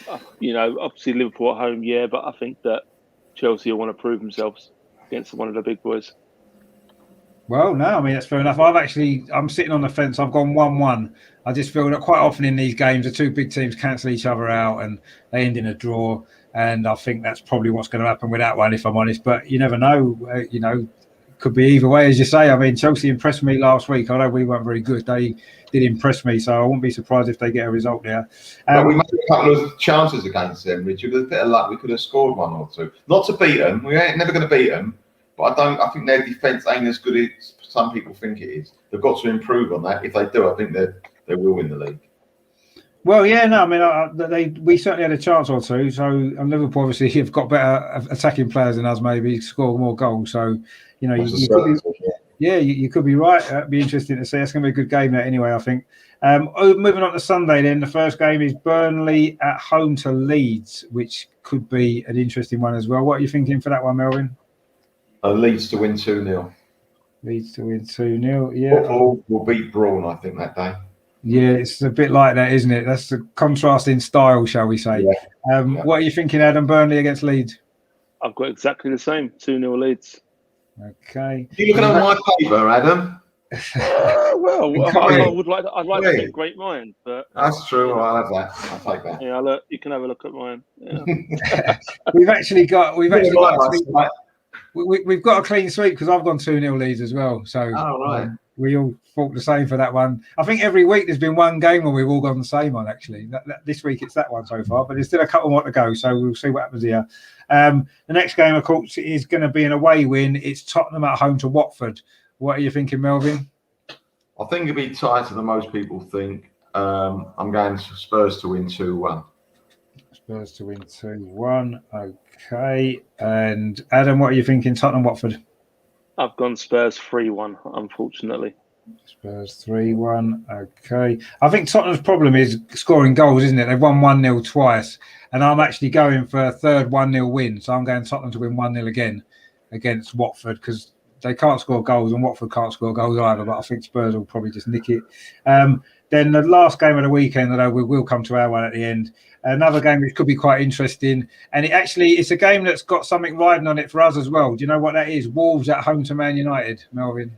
S4: Obviously Liverpool at home, yeah, but I think that Chelsea will want to prove themselves against one of the big boys.
S1: Well, no, I mean, that's fair enough. I'm sitting on the fence. I've gone 1-1. I just feel that quite often in these games, the 2 big teams cancel each other out and they end in a draw. And I think that's probably what's going to happen with that one, if I'm honest. But you never know. Could be either way, as you say. I mean, Chelsea impressed me last week. I know we weren't very good. They did impress me, so I wouldn't be surprised if they get a result there.
S2: But we made a couple of chances against them, Richard. With a bit of luck, we could have scored 1 or 2. Not to beat them. We ain't never going to beat them. But I think their defence ain't as good as some people think it is. They've got to improve on that. If they do, I think they will win the league. Well,
S1: yeah, no, I mean, we certainly had a chance or two. So, and Liverpool obviously have got better attacking players than us, maybe score more goals. So, you could be right. It'd be interesting to see. It's going to be a good game there anyway, I think. Moving on to Sunday, then the first game is Burnley at home to Leeds, which could be an interesting one as well. What are you thinking for that one, Melvin?
S2: Leeds to win 2-0.
S1: Leeds to win 2-0. Yeah.
S2: Liverpool will beat Braun, I think, that day.
S1: Yeah, it's a bit like that, isn't it? That's the contrast in style, shall we say. Yeah. What are you thinking, Adam? Burnley against Leeds?
S4: I've got exactly the same. 2-0 Leeds.
S1: Okay.
S2: You looking at my paper, Adam?
S4: I'd like to think great mind, but
S2: that's true. I'll have that. I'll take that.
S4: Yeah, look, you can have a look at mine. Yeah.
S1: We've got a clean sweep because I've gone 2-0 Leeds as well. So we all fought the same for that one. I think every week there's been one game where we've all gone the same on, actually. This week it's that one so far, but there's still a couple more to go, so we'll see what happens here. The next game, of course, is going to be an away win. It's Tottenham at home to Watford. What are you thinking, Melvin?
S2: I think it'll be tighter than most people think. I'm going to Spurs to win 2-1.
S1: Spurs to win 2-1. Okay. And Adam, what are you thinking? Tottenham, Watford?
S4: I've gone Spurs 3-1, unfortunately.
S1: Spurs 3-1. Okay. I think Tottenham's problem is scoring goals, isn't it? They've won 1-0 twice. And I'm actually going for a third 1-0 win. So I'm going Tottenham to win 1-0 again against Watford because they can't score goals and Watford can't score goals either. But I think Spurs will probably just nick it. Then the last game of the weekend, although we will come to our one at the end, another game which could be quite interesting. And it's a game that's got something riding on it for us as well. Do you know what that is? Wolves at home to Man United, Melvin.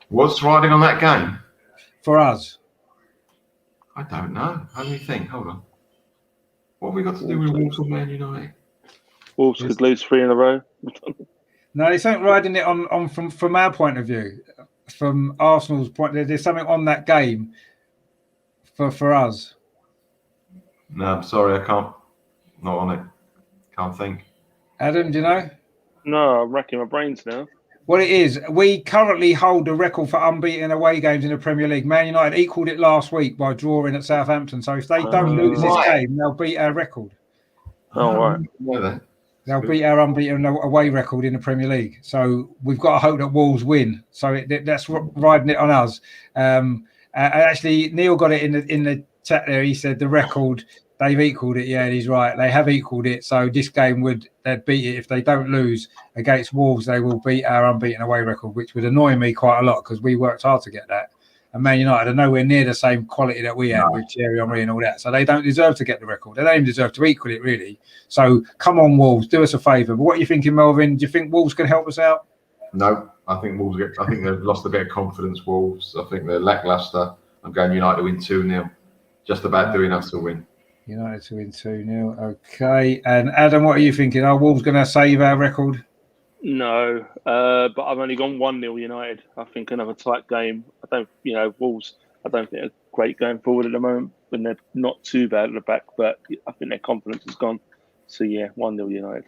S2: What's riding on that game?
S1: For us.
S2: I don't know. How do you think? Hold on. What have we got to do with Wolves and Man United?
S4: Wolves could lose 3 in a row.
S1: No, it's something riding it on from our point of view. From Arsenal's point, there's something on that game for us.
S2: No, I'm sorry, I can't. Not on it. Can't think.
S1: Adam, do you know?
S4: No, I'm racking my brains now.
S1: Well, it is. We currently hold the record for unbeaten away games in the Premier League. Man United equalled it last week by drawing at Southampton. So if they don't lose this game, they'll beat our record.
S4: Oh, right.
S1: They'll beat our unbeaten away record in the Premier League. So we've got to hope that Wolves win. So that's riding it on us. Actually, Neil got it in the chat there. He said the record, they've equalled it. Yeah, he's right. They have equalled it. So this game they'd beat it. If they don't lose against Wolves, they will beat our unbeaten away record, which would annoy me quite a lot because we worked hard to get that. And Man United are nowhere near the same quality that we had with Thierry Henry and all that. So they don't deserve to get the record. They don't even deserve to equal it, really. So come on, Wolves, do us a favour. But what are you thinking, Melvin? Do you think Wolves can help us out?
S2: No, I think Wolves. I think they've lost a bit of confidence. Wolves. I think they're lacklustre. I'm going United to win 2-0. Just about doing enough to win.
S1: United to win 2-0. Okay. And Adam, what are you thinking? Are Wolves going to save our record?
S4: No, but I've only gone 1-0 United. I think another tight game. Wolves, I don't think are great going forward at the moment, and they're not too bad at the back, but I think their confidence is gone. So, yeah, 1-0 United.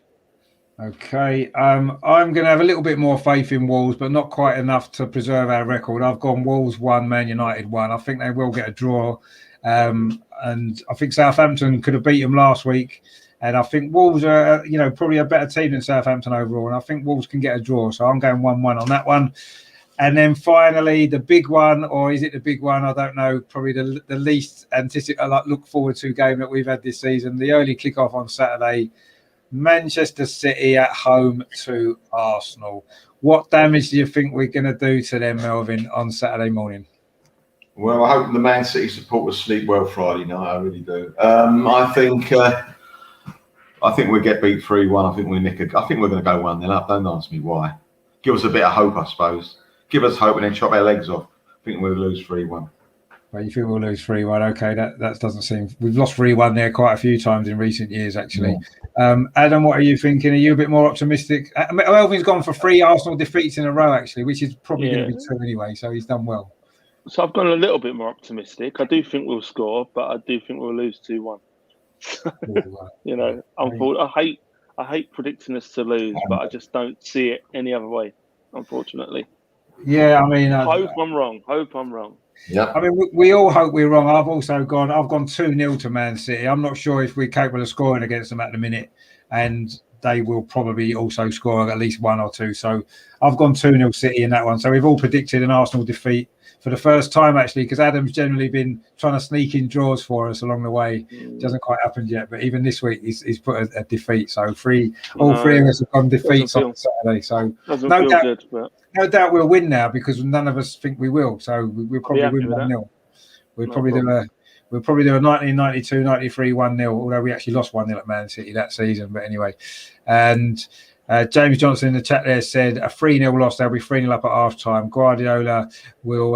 S1: Okay. I'm going to have a little bit more faith in Wolves, but not quite enough to preserve our record. I've gone Wolves 1, Man United 1. I think they will get a draw. And I think Southampton could have beat them last week. And I think Wolves are, probably a better team than Southampton overall. And I think Wolves can get a draw. So I'm going 1-1 on that one. And then finally, the big one, or is it the big one? I don't know. Probably the least look forward to game that we've had this season. The early kickoff on Saturday, Manchester City at home to Arsenal. What damage do you think we're going to do to them, Melvin, on Saturday morning?
S2: Well, I hope the Man City supporters sleep well Friday night. I really do. I think we'll get beat 3-1. I think we're going to go 1-0 up. Don't ask me why. Give us a bit of hope, I suppose. Give us hope and then chop our legs off. I think we'll lose 3-1.
S1: Well, you think we'll lose 3-1? Okay, that doesn't seem. We've lost 3-1 there quite a few times in recent years, actually. Yeah. Adam, what are you thinking? Are you a bit more optimistic? Melvin's gone for 3 Arsenal defeats in a row, actually, which is probably going to be 2 anyway. So he's done well.
S4: So I've gone a little bit more optimistic. I do think we'll score, but I do think we'll lose 2-1. Unfortunately, I hate predicting us to lose, but I just don't see it any other way. Unfortunately.
S1: Yeah, I mean,
S4: hope I'm wrong.
S2: Yeah.
S1: I mean, we all hope we're wrong. I've gone 2-0 to Man City. I'm not sure if we're capable of scoring against them at the minute, and they will probably also score at least 1 or 2. So I've gone 2-0 City in that one. So we've all predicted an Arsenal defeat for the first time, actually, because Adam's generally been trying to sneak in draws for us along the way. It hasn't quite happened yet, but even this week he's put a defeat. So all three of us have gone defeats on Saturday. So no doubt we'll win now because none of us think we will. So we'll probably win 1-0. We'll probably do a 1992, 93 1-0, although we actually lost 1-0 at Man City that season. But anyway, and James Johnson in the chat there said a 3-0 loss. They'll be 3-0 up at half time. Guardiola will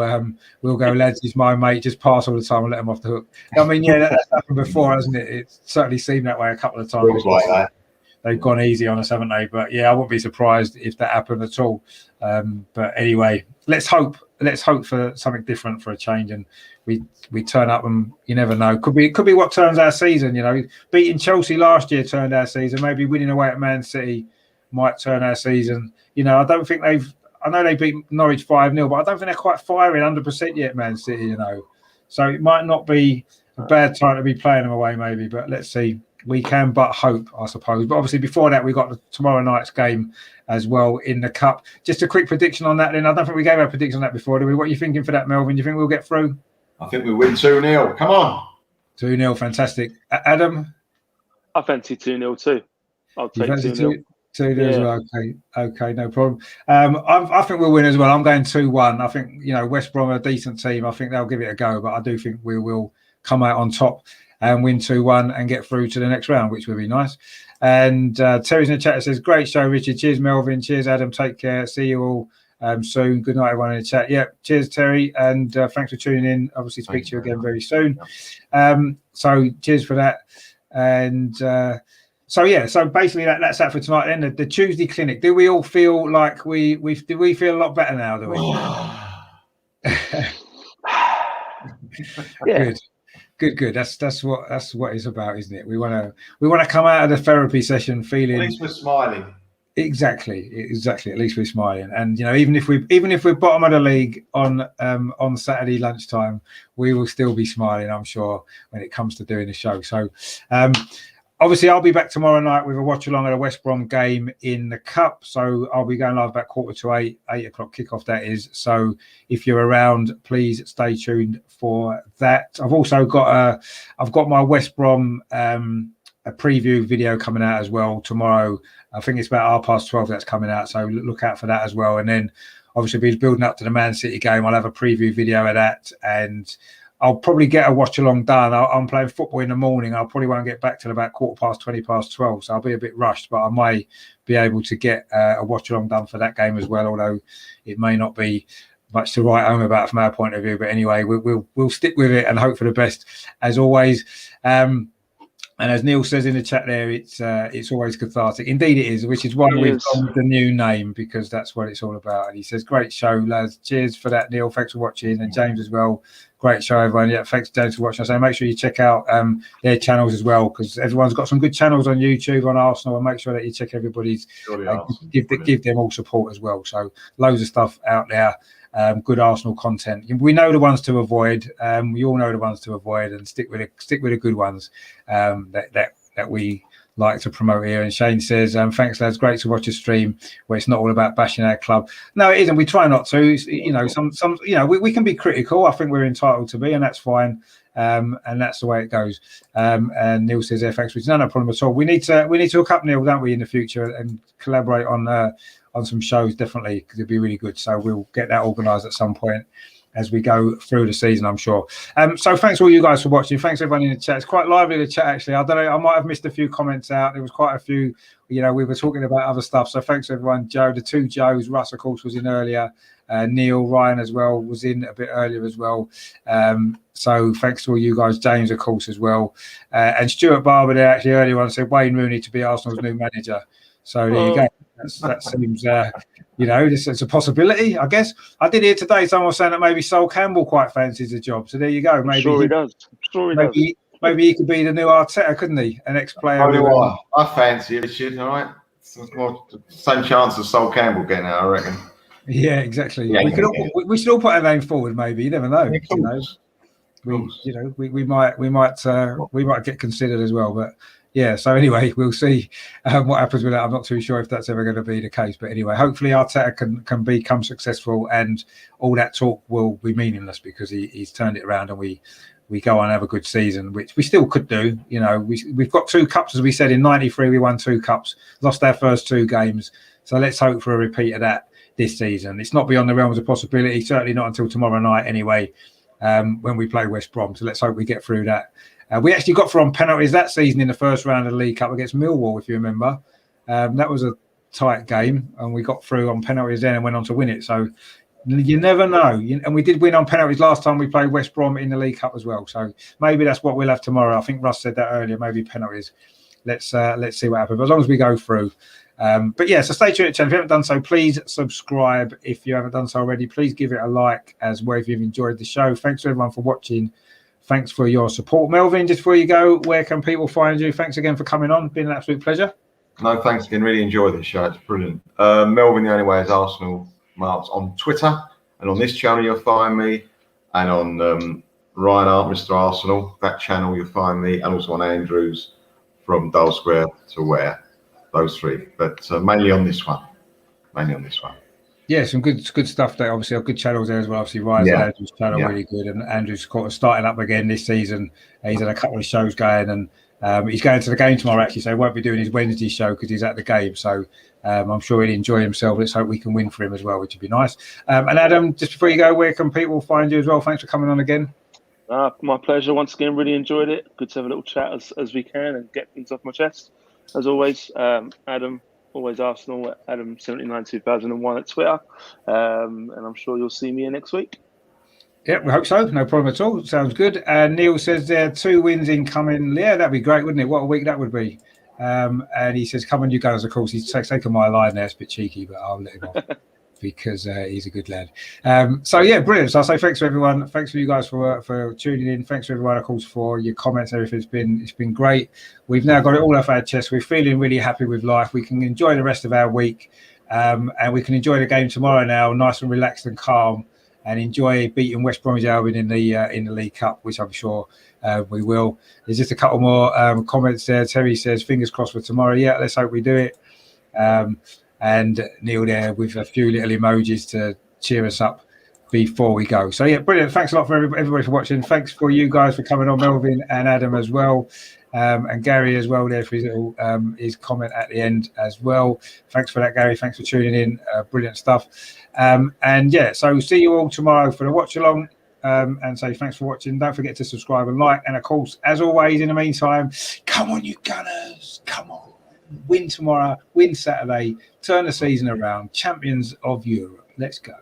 S1: go, lads, he's my mate, just pass all the time and let him off the hook. I mean, yeah, that's happened before, hasn't it? It's certainly seemed that way a couple of times. They've gone easy on us, haven't they? But yeah, I wouldn't be surprised if that happened at all. But anyway, let's hope for something different, for a change, and we turn up, and you never know. Could be what turns our season. Beating Chelsea last year turned our season. Maybe winning away at Man City might turn our season. I don't think I know they beat Norwich 5-0, but I don't think they're quite firing 100% yet, Man City. So it might not be a bad time to be playing them away, maybe. But let's see. We can but hope, I suppose. But obviously, before that, we got tomorrow night's game as well in the Cup. Just a quick prediction on that, then. I don't think we gave our prediction on that before, do we? What are you thinking for that, Melvin? Do you think we'll get through?
S2: I think we win 2-0. Come on.
S1: 2-0, fantastic. Adam?
S4: I fancy 2-0 too. I'll take 2-0.
S1: 2-0 as well. Okay, no problem. I think we'll win as well. I'm going 2-1. I think, West Brom are a decent team. I think they'll give it a go, but I do think we will come out on top and win 2-1 and get through to the next round, which would be nice. And Terry's in the chat says, great show, Richard. Cheers, Melvin. Cheers, Adam. Take care. See you all soon. Good night, everyone in the chat. Yeah, cheers, Terry. And thanks for tuning in. Obviously, speak to you again very soon. So cheers for that. And so basically that's that for tonight. Then the Tuesday clinic. Do we all feel like we feel a lot better now, do we?
S4: Yeah.
S1: Good. That's what it's about, isn't it? We want to come out of the therapy session feeling.
S2: At least we're smiling.
S1: Exactly. At least we're smiling, and even if we're bottom of the league on Saturday lunchtime, we will still be smiling, I'm sure, when it comes to doing the show. So, obviously, I'll be back tomorrow night with a watch along at a West Brom game in the Cup. So I'll be going live about 7:45, 8:00 kickoff. That is. So if you're around, please stay tuned for that. I've also got my West Brom a preview video coming out as well tomorrow. I think it's about 12:30 that's coming out, so look out for that as well. And then obviously be building up to the Man City game. I'll have a preview video of that, and I'll probably get a watch along done. I'm playing football in the morning. I probably won't get back till about 12:15, so I'll be a bit rushed, but I may be able to get a watch along done for that game as well, although it may not be much to write home about from our point of view. But anyway, we'll stick with it and hope for the best as always. And as Neil says in the chat there, it's always cathartic. Indeed it is, which is why we've gone with the new name, because that's what it's all about. And he says, great show, lads. Cheers for that, Neil. Thanks for watching. And James as well. Great show, everyone. Yeah, thanks, James, for watching. So make sure you check out their channels as well, because everyone's got some good channels on YouTube on Arsenal, and make sure that you check everybody's. Give them all support as well. So loads of stuff out there. Good Arsenal content. We know the ones to avoid. We all know the ones to avoid, and stick with the good ones that we like to promote here. And Shane says, thanks, lads. Great to watch a stream where it's not all about bashing our club. No, it isn't. We try not to. We can be critical. I think we're entitled to be, and that's fine. And that's the way it goes. And Neil says, thanks, which is no problem at all. We need to hook up, Neil, don't we, in the future, and collaborate on some shows, definitely, because it'd be really good. So we'll get that organised at some point as we go through the season, I'm sure. So thanks all you guys for watching. Thanks everyone in the chat. It's quite lively, the chat, actually. I don't know, I might have missed a few comments out. There was quite a few, we were talking about other stuff. So thanks everyone. Joe, the two Joes, Russ, of course, was in earlier. Neil, Ryan as well was in a bit earlier as well. So thanks to all you guys. James, of course, as well. And Stuart Barber there actually earlier on said Wayne Rooney to be Arsenal's new manager. So there you go. That seems, it's a possibility, I guess. I did hear today someone was saying that maybe Sol Campbell quite fancies the job. So there you go. Maybe
S4: he does.
S1: Maybe he could be the new Arteta, couldn't he? An ex-player.
S2: I fancy it, shit. All right. Same chance as Sol Campbell getting out, I reckon.
S1: Yeah, exactly. Yeah, we should all put our name forward. Maybe you never know. We might get considered as well, but. Yeah, so anyway, we'll see what happens with that. I'm not too sure if that's ever going to be the case. But anyway, hopefully Arteta can become successful, and all that talk will be meaningless because he's turned it around, and we go on and have a good season, which we still could do. We've got 2 cups, as we said, in 93, we won 2 cups, lost our first 2 games. So let's hope for a repeat of that this season. It's not beyond the realms of possibility, certainly not until tomorrow night anyway, when we play West Brom. So let's hope we get through that. We actually got through on penalties that season in the first round of the League Cup against Millwall, if you remember. That was a tight game, and we got through on penalties then and went on to win it. So you never know. And we did win on penalties last time we played West Brom in the League Cup as well. So maybe that's what we'll have tomorrow. I think Russ said that earlier, maybe penalties. Let's see what happens. But as long as we go through. But yeah, so stay tuned to the channel. If you haven't done so, please subscribe. If you haven't done so already, please give it a like as well if you've enjoyed the show. Thanks to everyone for watching. Thanks for your support. Melvin, just before you go, where can people find you? Thanks again for coming on. Been an absolute pleasure.
S2: No, thanks again. Really enjoyed this show. It's brilliant. Melvin, the only way is Arsenal Marks on Twitter. And on this channel, you'll find me. And on Ryan Art, Mr. Arsenal, that channel, you'll find me. And also on Andrews from Dull Square to Where. Those 3. But mainly on this one. Yeah,
S1: some good stuff there. Obviously, good channels there as well. Obviously, Ryan's and Andrew's channel really good, and Andrew's starting up again this season. He's had a couple of shows going, and he's going to the game tomorrow actually, so he won't be doing his Wednesday show because he's at the game. So I'm sure he'll enjoy himself. Let's hope we can win for him as well, which would be nice. And Adam, just before you go, where can people find you as well? Thanks for coming on again.
S4: My pleasure once again. Really enjoyed it. Good to have a little chat as we can and get things off my chest. As always, Adam. Always Arsenal at Adam792001 at Twitter. And I'm sure you'll see me here next week.
S1: Yeah, we hope so. No problem at all. Sounds good. Neil says there are 2 wins incoming. Yeah, that'd be great, wouldn't it? What a week that would be. And he says, come on, you guys. Of course, he's taken my line there. It's a bit cheeky, but I'll let him off. because he's a good lad. So yeah, brilliant. So I'll say thanks to everyone. Thanks for you guys for tuning in. Thanks to everyone, of course, for your comments. Everything. It's been great. We've now got it all off our chest. We're feeling really happy with life. We can enjoy the rest of our week, and we can enjoy the game tomorrow now, nice and relaxed and calm, and enjoy beating West Bromwich Albion in the League Cup, which I'm sure we will. There's just a couple more comments there. Terry says, fingers crossed for tomorrow. Yeah, let's hope we do it. And Neil there with a few little emojis to cheer us up before we go. So yeah, brilliant. Thanks a lot for everybody for watching. Thanks for you guys for coming on, Melvin and Adam as well. And Gary as well there for his little his comment at the end as well. Thanks for that, Gary. Thanks for tuning in. Brilliant stuff. And yeah, so we'll see you all tomorrow for the watch along. And say thanks for watching. Don't forget to subscribe and like. And of course, as always, in the meantime, come on, you Gunners. Come on. Win tomorrow, win Saturday, turn the season around. Champions of Europe. Let's go.